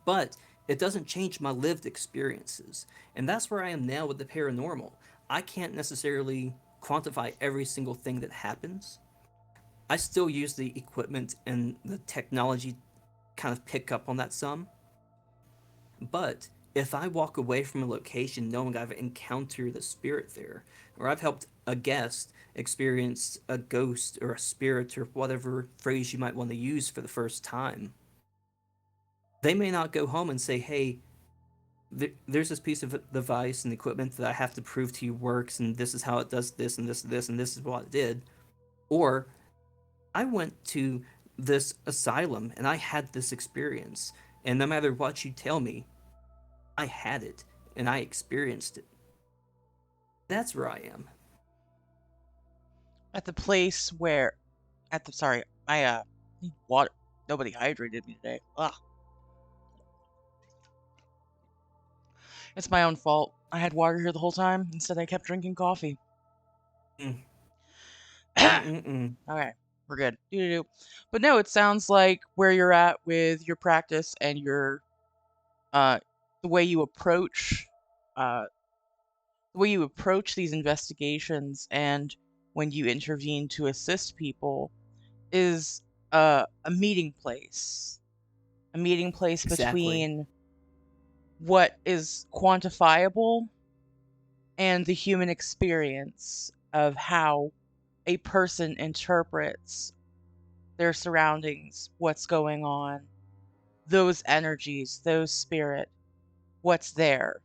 but it doesn't change my lived experiences. And that's where I am now with the paranormal. I can't necessarily quantify every single thing that happens. I still use the equipment and the technology kind of pick up on that some. But if I walk away from a location knowing I've encountered a spirit there, or I've helped a guest experience a ghost or a spirit or whatever phrase you might want to use for the first time, they may not go home and say, hey, there's this piece of device and equipment that I have to prove to you works, and this is how it does this and this and this, and this is what it did. Or I went to this asylum and I had this experience, and no matter what you tell me, I had it and I experienced it. That's where I am. At the place where, at the, sorry, I need water. Nobody hydrated me today. Ugh. It's my own fault. I had water here the whole time. Instead, I kept drinking coffee. Mm. Okay, Mm-mm-mm. we're good. Doo-doo-doo. But no, it sounds like where you're at with your practice and your uh the way you approach uh the way you approach these investigations and when you intervene to assist people is a meeting place. A meeting place Exactly. between what is quantifiable and the human experience of how a person interprets their surroundings, what's going on, those energies, those spirit, what's there.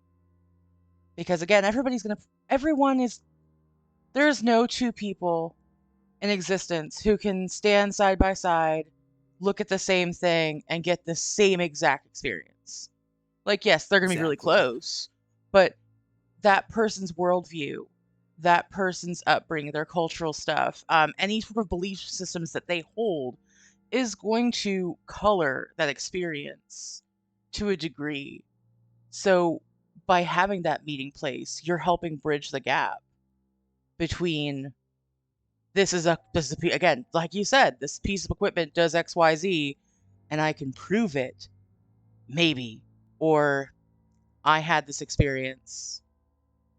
Because again, everyone is, there's no two people in existence who can stand side by side, look at the same thing, and get the same exact experience. Like, yes, they're going to be really Exactly. close, but that person's worldview, that person's upbringing, their cultural stuff, any sort of belief systems that they hold is going to color that experience to a degree. So by having that meeting place, you're helping bridge the gap between again, like you said, this piece of equipment does XYZ and I can prove it, maybe, or I had this experience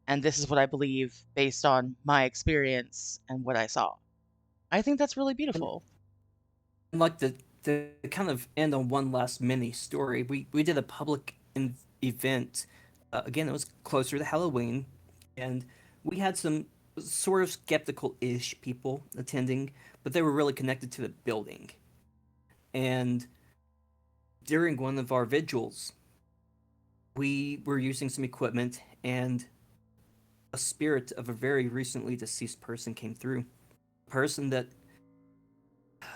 and this is what I believe based on my experience and what I saw. I think that's really And, beautiful. and like the kind of end on one last mini story, we did a event. Again, it was closer to Halloween, and we had some sort of skeptical-ish people attending, but they were really connected to the building. And during one of our vigils, we were using some equipment, and a spirit of a very recently deceased person came through. A person that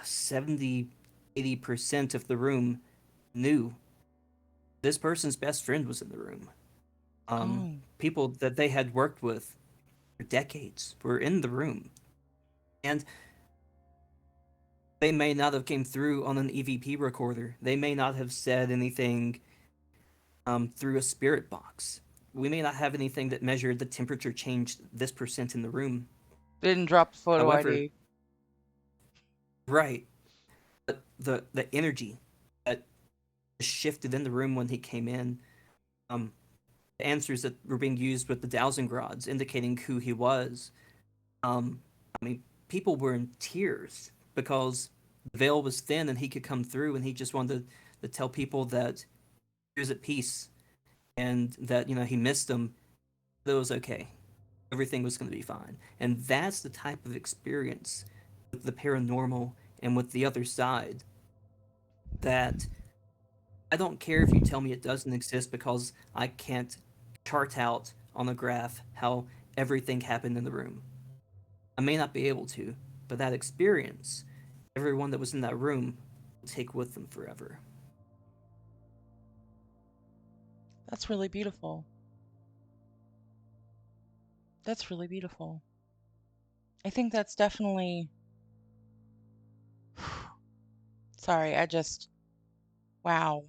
70, 80% of the room knew this person's best friend was in the room. Oh, People that they had worked with for decades were in the room. And they may not have came through on an EVP recorder. They may not have said anything through a spirit box. We may not have anything that measured the temperature change this percent in the room. didn't drop the photo However, ID. right, but the energy that shifted in the room when he came in, um, the answers that were being used with the dowsing rods indicating who he was. I mean, people were in tears because the veil was thin and he could come through, and he just wanted to tell people that he was at peace and that he missed them. That it was okay. Everything was going to be fine, and that's the type of experience with the paranormal and with the other side that I don't care if you tell me it doesn't exist because I can't chart out on a graph how everything happened in the room. I may not be able to, but that experience, everyone that was in that room will take with them forever. That's really beautiful. That's really beautiful. I think that's definitely. Sorry, I just. Wow.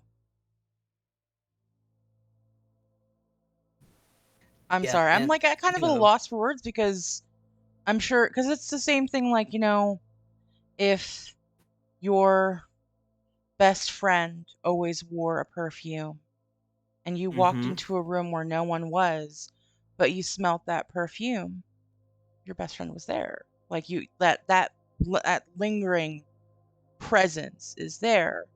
I'm Yeah, sorry. I'm and like at kind of you a know, loss for words because I'm sure, because it's the same thing like, if your best friend always wore a perfume and you walked mm-hmm. into a room where no one was, but you smelt that perfume, your best friend was there. Like that lingering presence is there.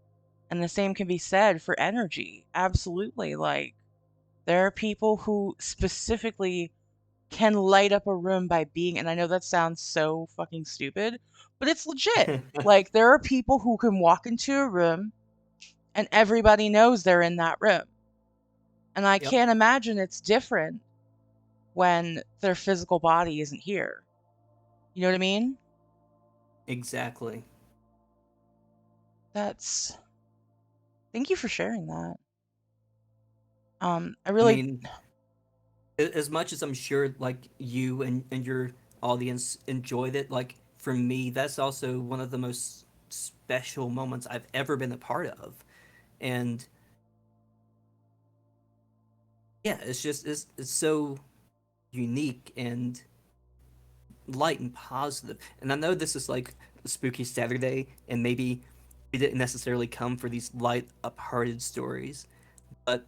And the same can be said for energy. Absolutely. Like there are people who specifically can light up a room by being, and I know that sounds so fucking stupid, but it's legit. Like there are people who can walk into a room and everybody knows they're in that room. And I Yep, can't imagine it's different when their physical body isn't here. You know what I mean? exactly. That's Thank you for sharing that. I I really mean, as much as I'm sure like you and your audience enjoyed it, like for me, that's also one of the most special moments I've ever been a part of. And yeah, it's so unique and light and positive. And I know this is like a spooky Saturday, and maybe we didn't necessarily come for these light, up-hearted stories, but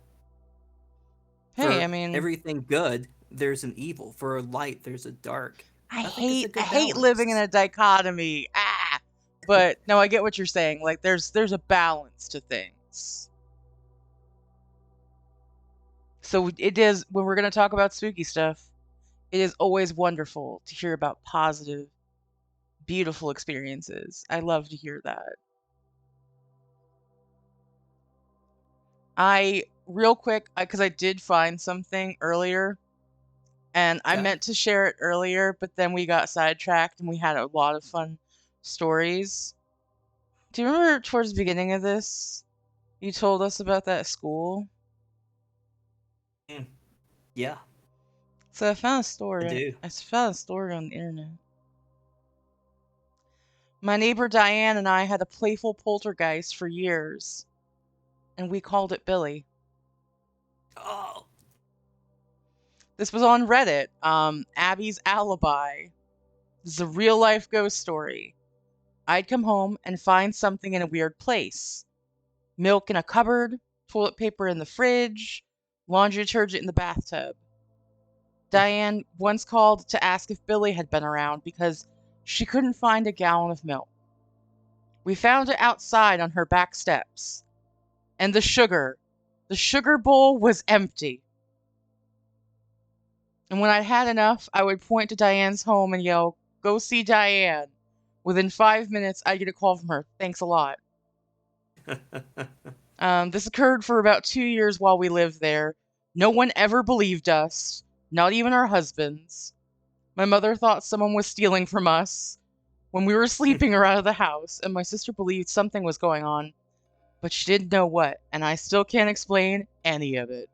Hey, I for mean, everything good, there's an evil. For a light, there's a dark. I I think it's a hate I good hate living in balance. a dichotomy. Ah. But no, I get what you're saying. Like there's a balance to things. So it is when we're going to talk about spooky stuff, it is always wonderful to hear about positive, beautiful experiences. I love to hear that. I real quick because I did find something earlier and I Okay. meant to share it earlier, but then we got sidetracked and we had a lot of fun stories. Do you remember towards the beginning of this, you told us about that school? Yeah, So I found a I story. do. I found a story on the internet. My neighbor Diane and I had a playful poltergeist for years, and we called it Billy. Oh, This was on Reddit. Abby's alibi. This is a real life ghost story. I'd come home and find something in a weird place. Milk in a cupboard, toilet paper in the fridge, laundry detergent in the bathtub. Diane once called to ask if Billy had been around because she couldn't find a gallon of milk. We found it outside on her back steps. And the sugar bowl was empty. And when I'd had enough, I would point to Diane's home and yell, "Go see Diane." Within 5 minutes, I'd get a call from her. Thanks a lot. This occurred for about 2 years while we lived there. No one ever believed us, not even our husbands. My mother thought someone was stealing from us when we were sleeping or out of the house, and my sister believed something was going on, but she didn't know what, and I still can't explain any of it.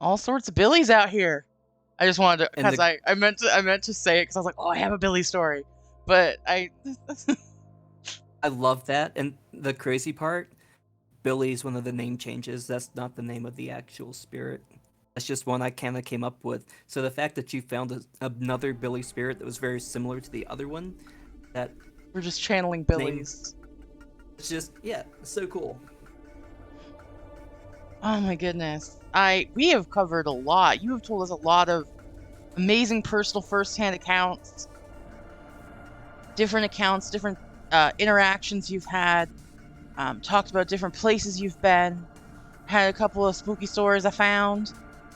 All sorts of Billies out here. I just wanted to, and because I meant to say it because I was like, oh, I have a Billy story, but I I love that. And the crazy part, Billy is one of the name changes. That's not the name of the actual spirit. That's just one I kind of came up with. So the fact that you found another Billy spirit that was very similar to the other one, that we're just channeling name, Billies. it's just, yeah, it's so cool. Oh my goodness. We have covered a lot. You have told us a lot of amazing personal first-hand accounts, different interactions you've had, talked about different places you've been, had a couple of spooky stories I found,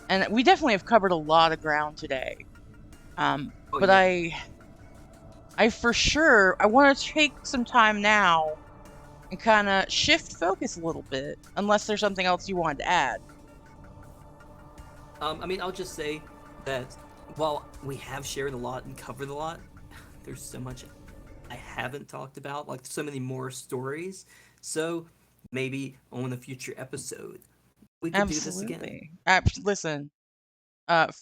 and we definitely have covered a lot of ground today. Oh, But yeah. I for sure, I want to take some time now and kind of shift focus a little bit, unless there's something else you wanted to add. I mean, I'll just say that while we have shared a lot and covered a lot, there's so much I haven't talked about, like so many more stories. So maybe on a future episode, we could do this again. Absolutely. Listen,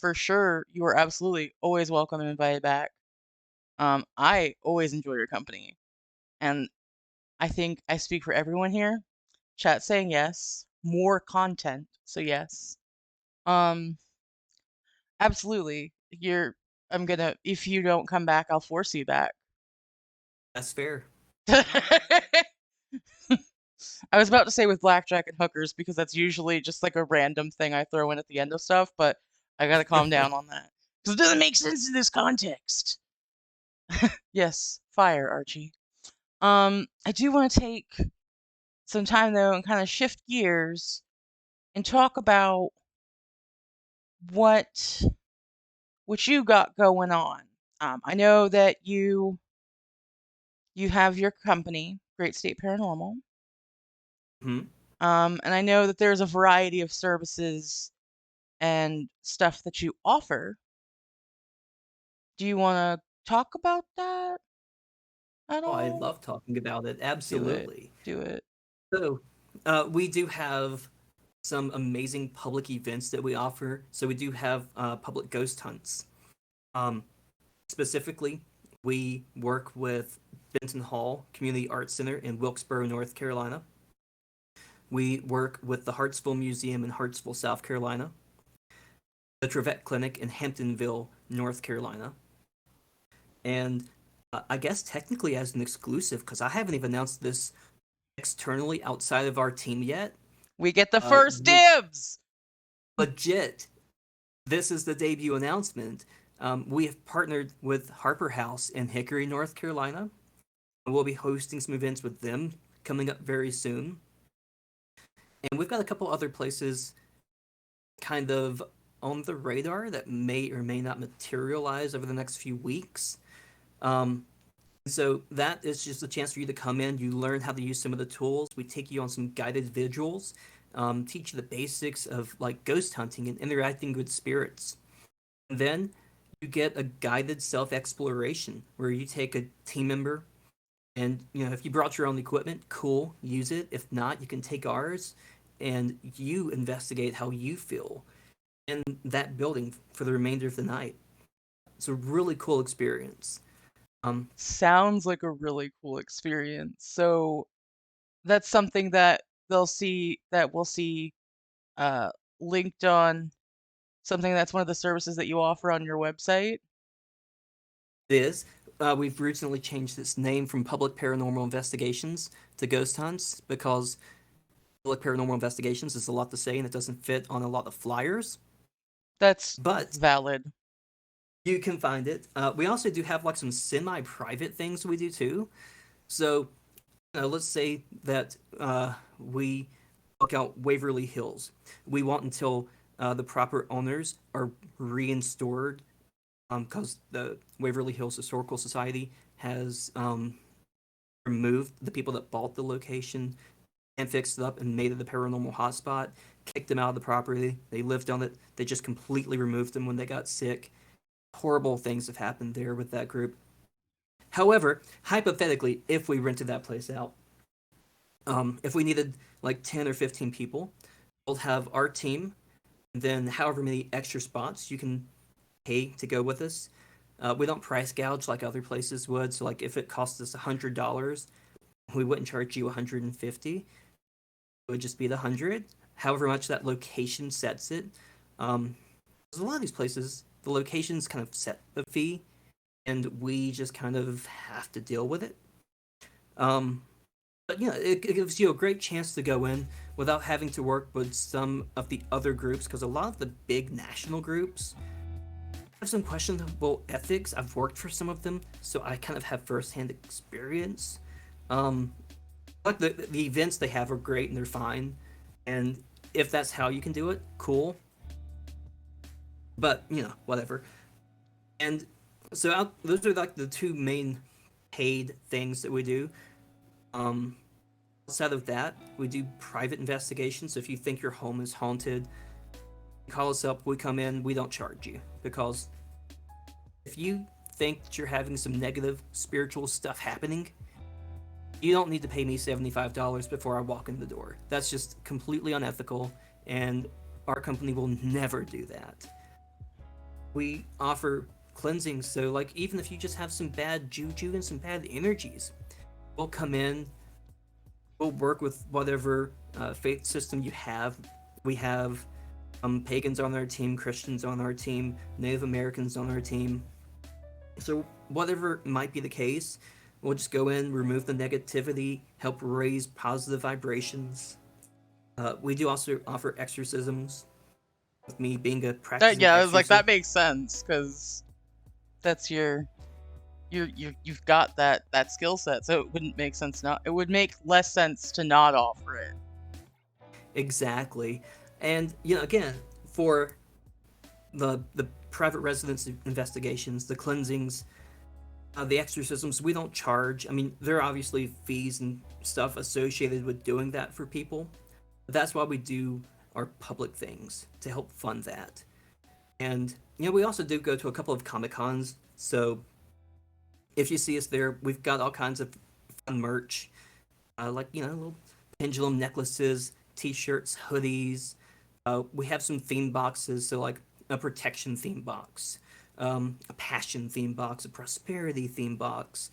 for sure, you are absolutely always welcome and invited back. I always enjoy your company, and I think I speak for everyone here. Chat saying yes, more content, so yes. Um, absolutely. I'm gonna, if you don't come back, I'll force you back. That's fair. I was about to say with blackjack and hookers because that's usually just like a random thing I throw in at the end of stuff, but I gotta calm down on that because it doesn't make sense in this context. Yes, fire, Archie. I do want to take some time though and kind of shift gears and talk about what what you got going on. I know that you have your company, Great State Paranormal. Hmm. And I know that there's a variety of services and stuff that you offer. Do you want to talk about that at Oh, I all? love talking about it. Do it. Absolutely. Do it. So, we do have some amazing public events that we offer. So we do have public ghost hunts. Um, Specifically, we work with Benton Hall Community Arts Center in Wilkesboro, North Carolina. We work with the Hartsville Museum in Hartsville, South Carolina, the Trevette Clinic in Hamptonville, North Carolina, and I guess technically as an exclusive, because I haven't even announced this externally outside of our team yet. We get the Uh, first we dibs. legit, this is the debut announcement. We have partnered with Harper House in Hickory, North Carolina. We'll be hosting some events with them coming up very soon. And we've got a couple other places kind of on the radar that may or may not materialize over the next few weeks. Um, so that is just a chance for you to come in. You learn how to use some of the tools. We take you on some guided vigils, teach you the basics of like ghost hunting and interacting with spirits. And then you get a guided self exploration where you take a team member and if you brought your own equipment, cool, use it. If not, you can take ours and you investigate how you feel. in that building for the remainder of the night. It's a really cool experience. Sounds like a really cool experience. So that's something that we'll see uh, linked on something that's one of the services that you offer on your website. It is. We've recently changed its name from Public Paranormal Investigations to Ghost Hunts because Public Paranormal Investigations is a lot to say and it doesn't fit on a lot of flyers. That's But valid. you can find it. We also do have like some semi-private things we do too. So let's say that we book out Waverly Hills. We want until the proper owners are reinstored because the Waverly Hills Historical Society has removed the people that bought the location and fixed it up and made it a paranormal hotspot, kicked them out of the property. They lived on it. They just completely removed them when they got sick. Horrible things have happened there with that group. However, hypothetically, if we rented that place out, if we needed like 10 or 15 people, we'll have our team, and then however many extra spots you can pay to go with us. We don't price gouge like other places would. So, like, if it costs us $100, we wouldn't charge you $150. It would just be the 100. However much that location sets it. There's a lot of these places, the locations kind of set the fee, and we just kind of have to deal with it. But yeah, it gives you a great chance to go in without having to work with some of the other groups, because a lot of the big national groups have some questionable ethics. I've worked for some of them, so I kind of have firsthand experience. Like the events they have are great and they're fine, and if that's how you can do it, cool. But whatever. And so those are like the two main paid things that we do. Outside of that, we do private investigations. So if you think your home is haunted, call us up. We come in. We don't charge you, because if you think that you're having some negative spiritual stuff happening, you don't need to pay me $75 before I walk in the door. That's just completely unethical, and our company will never do that. We offer cleansing, so like even if you just have some bad juju and some bad energies, we'll come in, we'll work with whatever faith system you have. We have pagans on our team, Christians on our team, Native Americans on our team. So whatever might be the case, we'll just go in, remove the negativity, help raise positive vibrations. We do also offer exorcisms, with me being a That practicing yeah, I was like exorcist. that makes sense because that's you've got that skill set, so it wouldn't make sense not. It would make less sense to not offer it. Exactly. And again, for the private residence investigations, the cleansings, the exorcisms, we don't charge. I mean, there are obviously fees and stuff associated with doing that for people. But that's why we do our public things, to help fund that. And we also do go to a couple of Comic Cons, so if you see us there, we've got all kinds of fun merch, like little pendulum necklaces, T-shirts, hoodies. We have some theme boxes, so like a protection theme box, a passion theme box, a prosperity theme box.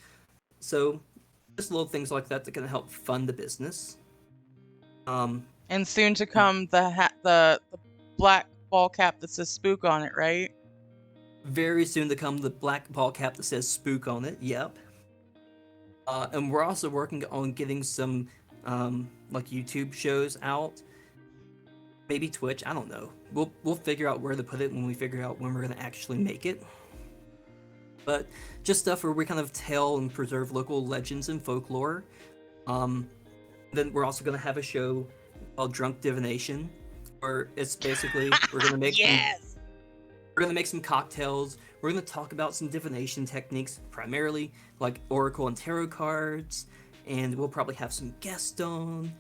So just little things like that can help fund the business. And soon to come, the black ball cap that says spook on it, right? Very soon to come, the black ball cap that says spook on it. Yep. And we're also working on getting some like YouTube shows out. Maybe Twitch, I don't know. We'll figure out where to put it when we figure out when we're gonna actually make it. But just stuff where we kind of tell and preserve local legends and folklore. Then we're also gonna have a show called Drunk Divination, where it's basically we're gonna make Yes. we're gonna make some cocktails. We're gonna talk about some divination techniques, primarily like oracle and tarot cards, and we'll probably have some guests on.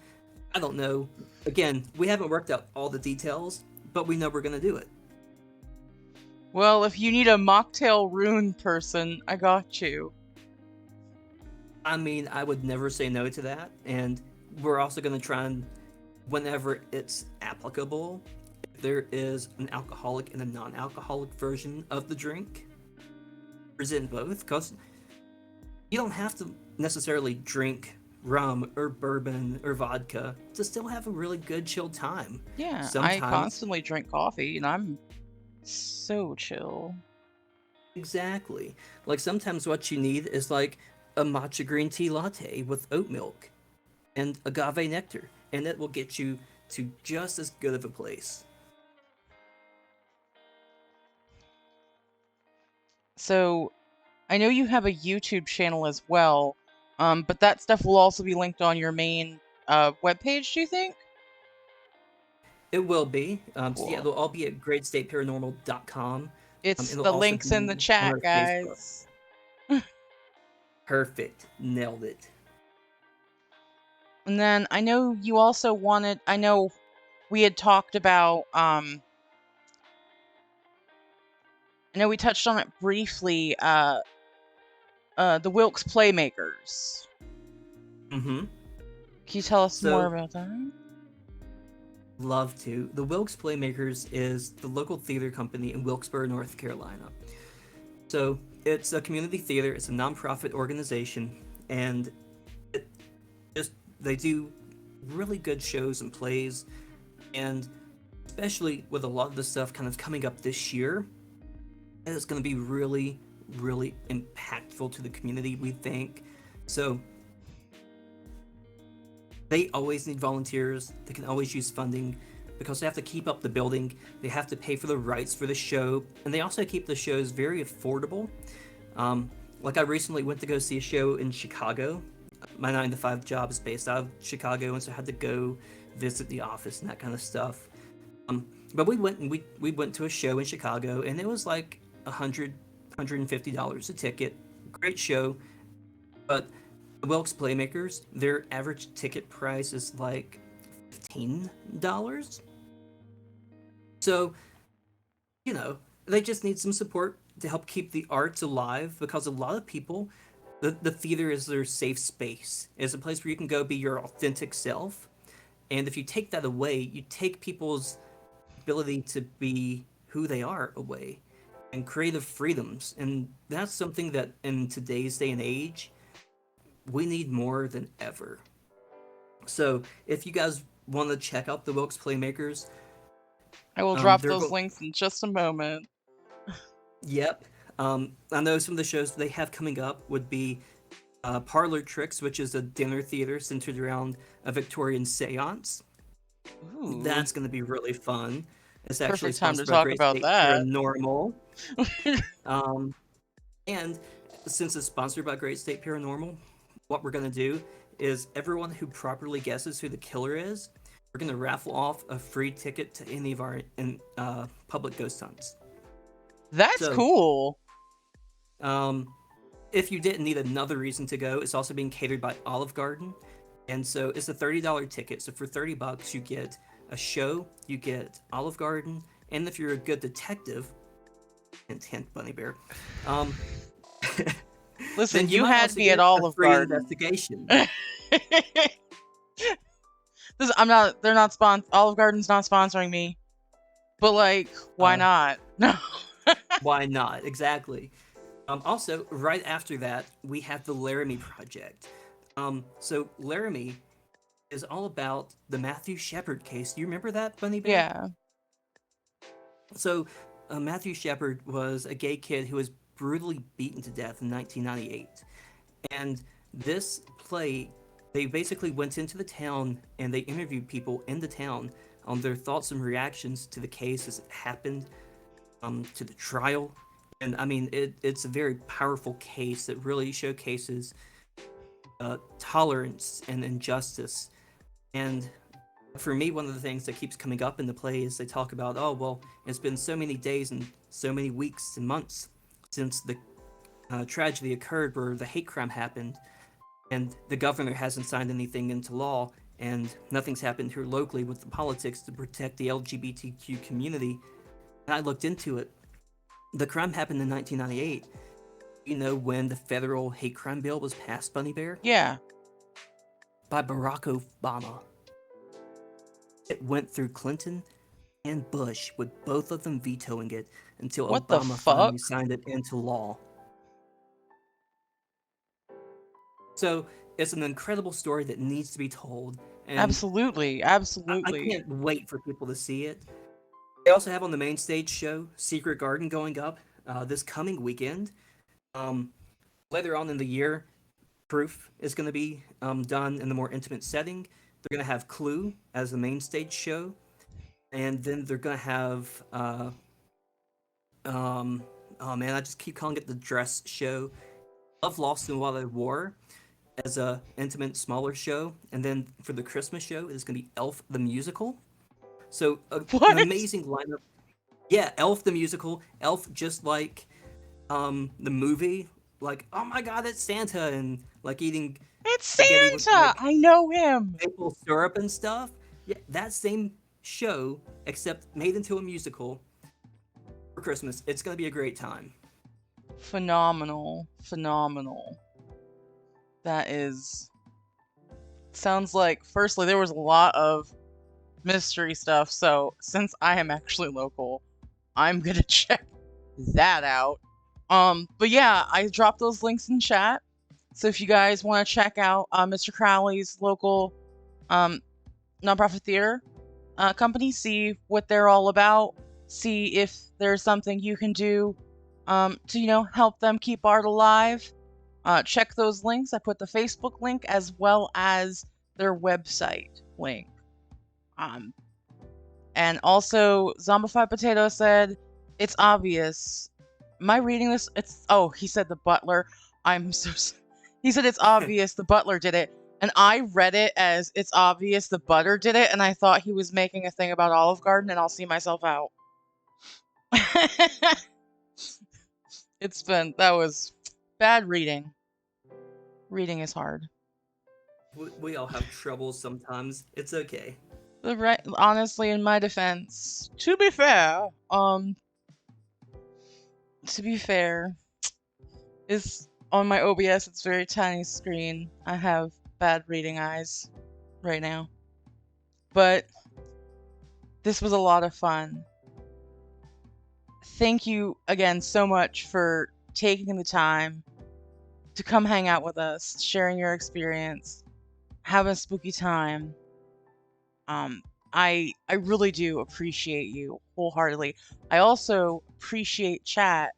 I don't know. Again, we haven't worked out all the details, but we know we're gonna do it. Well, if you need a mocktail rune person, I got you. I mean, I would never say no to that, and we're also gonna try and, whenever it's applicable, there is an alcoholic and a non-alcoholic version of the drink. Present both, because you don't have to necessarily drink rum or bourbon or vodka to still have a really good chill time. Yeah, I Sometimes, constantly drink coffee, and I'm so chill. exactly. Like sometimes what you need is like a matcha green tea latte with oat milk and agave nectar, and it will get you to just as good of a place. So I know you have a YouTube channel as well, but that stuff will also be linked on your main webpage, do you think? It will be. So yeah, Cool. it'll all be at greatstateparanormal.com. It's It'll the also links in the be on chat, our Facebook. guys. Perfect. Nailed it. And then I know you also wanted, I know we had talked about, I know we touched on it briefly, the Wilkes Playmakers. Mm-hmm. Can you tell us more So, about that? love to. The Wilkes Playmakers is the local theater company in Wilkesboro, North Carolina. So, it's a community theater, it's a nonprofit organization, and it just they do really good shows and plays, and especially with a lot of the stuff kind of coming up this year, it's going to be really, really impactful to the community, we think. So, they always need volunteers. They can always use funding because they have to keep up the building. They have to pay for the rights for the show, and they also keep the shows very affordable. Like I recently went to go see a show in Chicago. My 9 to 5 job is based out of Chicago, and so I had to go visit the office and that kind of stuff. But we went and we went to a show in Chicago, and it was like $150 a ticket. Great show, but the Wilkes Playmakers, their average ticket price is like $15. So, you know, they just need some support to help keep the arts alive because a lot of people, the theater is their safe space. It's a place where you can go be your authentic self. And if you take that away, you take people's ability to be who they are away and creative freedoms. And that's something that in today's day and age, we need more than ever. So if you guys want to check out the Wilkes Playmakers, I will drop they're those go. links in just a moment. Yep. I know some of the shows they have coming up would be Parlor Tricks, which is a dinner theater centered around a Victorian séance. Ooh, That's going to be really fun. It's actually perfect time to sponsored by talk Great about State that. Paranormal. Um, and since it's sponsored by Great State Paranormal, what we're going to do is everyone who properly guesses who the killer is, we're going to raffle off a free ticket to any of our public ghost hunts. That's So, cool. um, if you didn't need another reason to go, it's also being catered by Olive Garden. And so it's a $30 ticket. So for $30, you get a show, you get Olive Garden, and if you're a good detective, hint, hint, Bunny Bear, um, Listen, then you you might had also me at get a Olive free Garden. investigation. I'm not. They're not Olive Garden's not sponsoring me. But like, why Uh, not? No. why not? Exactly. Also, right after that, we have the Laramie Project. So Laramie is all about the Matthew Shepard case. Do you remember that, Bunny Bear? Yeah. So, Matthew Shepard was a gay kid who was brutally beaten to death in 1998. And this play, they basically went into the town and they interviewed people in the town on their thoughts and reactions to the case as it happened, to the trial. And I mean, it's a very powerful case that really showcases tolerance and injustice. And for me, one of the things that keeps coming up in the play is they talk about, oh, well, it's been so many days and so many weeks and months since the tragedy occurred where the hate crime happened, and the governor hasn't signed anything into law, and nothing's happened here locally with the politics to protect the LGBTQ community. And I looked into it. The crime happened in 1998. You know when the federal hate crime bill was passed, Bunny Bear? Yeah. By Barack Obama. It went through Clinton, and Bush, with both of them vetoing it until What the Obama finally fuck? signed it into law. So it's an incredible story that needs to be told, and Absolutely, I absolutely. can't wait for people to see it. They also have on the main stage show Secret Garden going up this coming weekend. Um, Later on in the year, Proof is going to be done in a more intimate setting. They're going to have Clue as the main stage show, and then they're going to have oh man, I just keep calling it the dress show. Love Lost in Wild War as a intimate smaller show, and then for the Christmas show it's going to be Elf the musical. So an What? amazing lineup. Yeah, Elf the musical. Elf just like the movie. Like, oh my god, it's Santa, and like eating It's spaghetti with Santa! like I know him! maple syrup and stuff. Yeah, that same show, except made into a musical for Christmas. It's gonna be a great time. Phenomenal. Phenomenal. That is... Sounds like, firstly, there was a lot of mystery stuff, so since I am actually local, I'm gonna check that out. But yeah, I dropped those links in chat. So if you guys want to check out Mr. Crowley's local nonprofit theater company, see what they're all about, see if there's something you can do to help them keep art alive. Check those links. I put the Facebook link as well as their website link. And also, Zombified Potato said, it's obvious. Am I reading this? He said the butler. He said it's obvious the butler did it. And I read it as it's obvious the butter did it. And I thought he was making a thing about Olive Garden, and I'll see myself out. That was bad reading. Reading is hard. We all have troubles sometimes. It's okay. Honestly, in my defense, to be fair, is on my OBS. It's very tiny screen. I have bad reading eyes right now, but this was a lot of fun. Thank you again so much for taking the time to come hang out with us, sharing your experience, have a spooky time. I really do appreciate you wholeheartedly. I also appreciate chat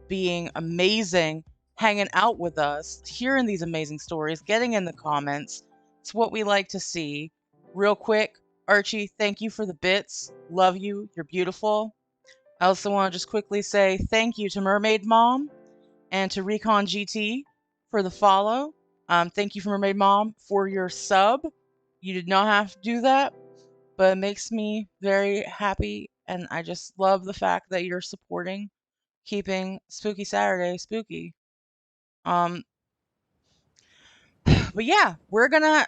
being amazing, hanging out with us, hearing these amazing stories, getting in the comments. It's what we like to see. Real quick, Archie, thank you for the bits. Love you. You're beautiful. I also want to just quickly say thank you to Mermaid Mom and to Recon GT for the follow. Thank you for Mermaid Mom for your sub. You did not have to do that, but it makes me very happy, and I just love the fact that you're supporting keeping Spooky Saturday spooky. But yeah, we're gonna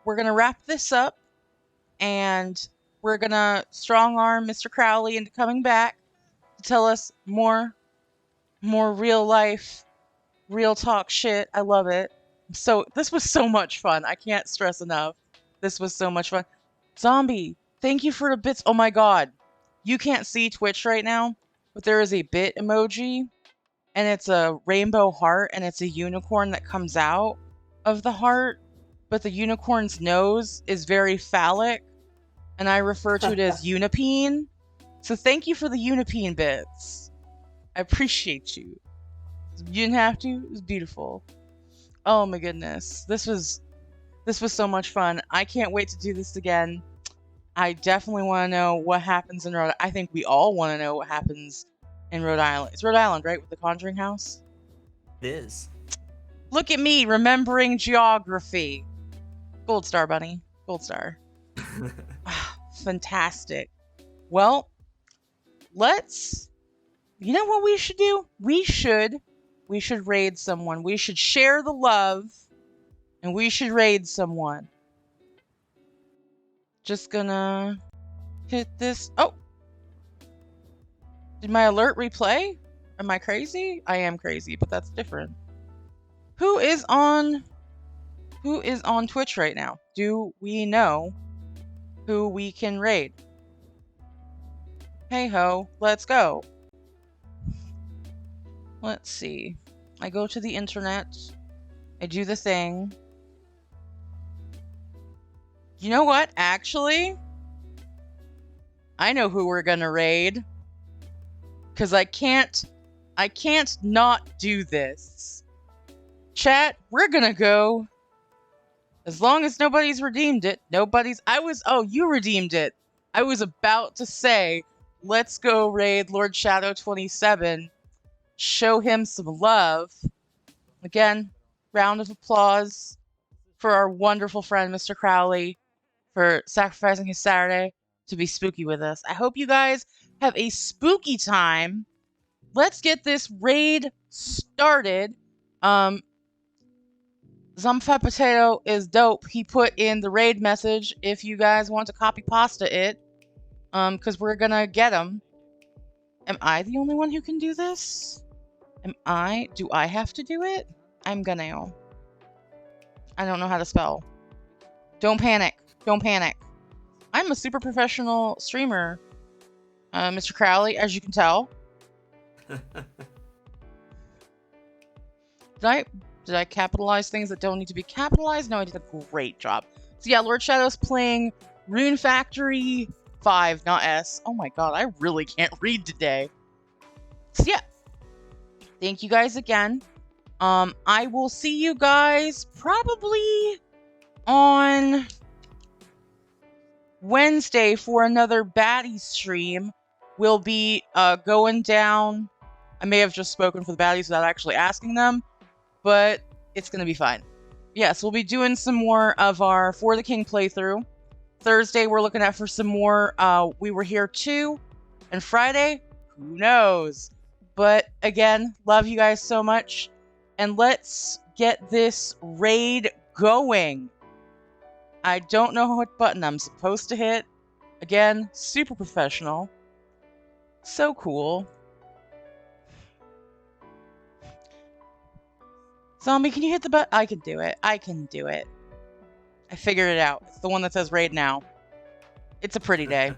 wrap this up, and we're gonna strong arm Mr. Crowley into coming back to tell us more real life, real talk shit. I love it. So this was so much fun. I can't stress enough. This was so much fun. Zombie, thank you for the bits. Oh my god. You can't see Twitch right now, but there is a bit emoji, and it's a rainbow heart, and it's a unicorn that comes out of the heart, but the unicorn's nose is very phallic, and I refer to it as Unipene. So thank you for the Unipene bits. I appreciate you. You didn't have to. It was beautiful. Oh my goodness. This was so much fun. I can't wait to do this again. I definitely want to know what happens in Rhode Island. I think we all want to know what happens in Rhode Island. It's Rhode Island, right? With the Conjuring House? It is. Look at me remembering geography. Gold star, bunny. Gold star. Fantastic. Well, you know what we should do? We should raid someone. We should share the love, and we should raid someone. Just gonna hit this. Oh! Did my alert replay? Am I crazy? I am crazy, but that's different. Who is on Twitch right now? Do we know who we can raid? Hey ho, let's go. Let's see. I go to the internet. I do the thing. You know what? Actually, I know who we're gonna raid. Because I can't not do this. Chat, we're gonna go. As long as nobody's redeemed it. Oh, you redeemed it. I was about to say, let's go raid Lord Shadow 27. Show him some love. Again, round of applause for our wonderful friend, Mr. Crowley, for sacrificing his Saturday to be spooky with us. I hope you guys have a spooky time. Let's get this raid started. Zumfat Potato is dope. He put in the raid message if you guys want to copy pasta it. Because we're gonna get him. Am I the only one who can do this? Do I have to do it? I'm gonna. I don't know how to spell. Don't panic. Don't panic. I'm a super professional streamer, Mr. Crowley, as you can tell. Did I capitalize things that don't need to be capitalized? No, I did a great job. So yeah, Lord Shadow's playing Rune Factory 5, not S. Oh my god, I really can't read today. So yeah, thank you guys again. I will see you guys probably on Wednesday for another baddie stream. We'll be going down. I may have just spoken for the baddies without actually asking them, but it's going to be fine. Yes, we'll be doing some more of our For the King playthrough. Thursday, we're looking at for some more We Were Here Too. And Friday, who knows? But again, love you guys so much. And let's get this raid going. I don't know what button I'm supposed to hit. Again, super professional. So cool. Zombie, can you hit the button? I can do it. I can do it. I figured it out. It's the one that says raid now. It's a pretty day.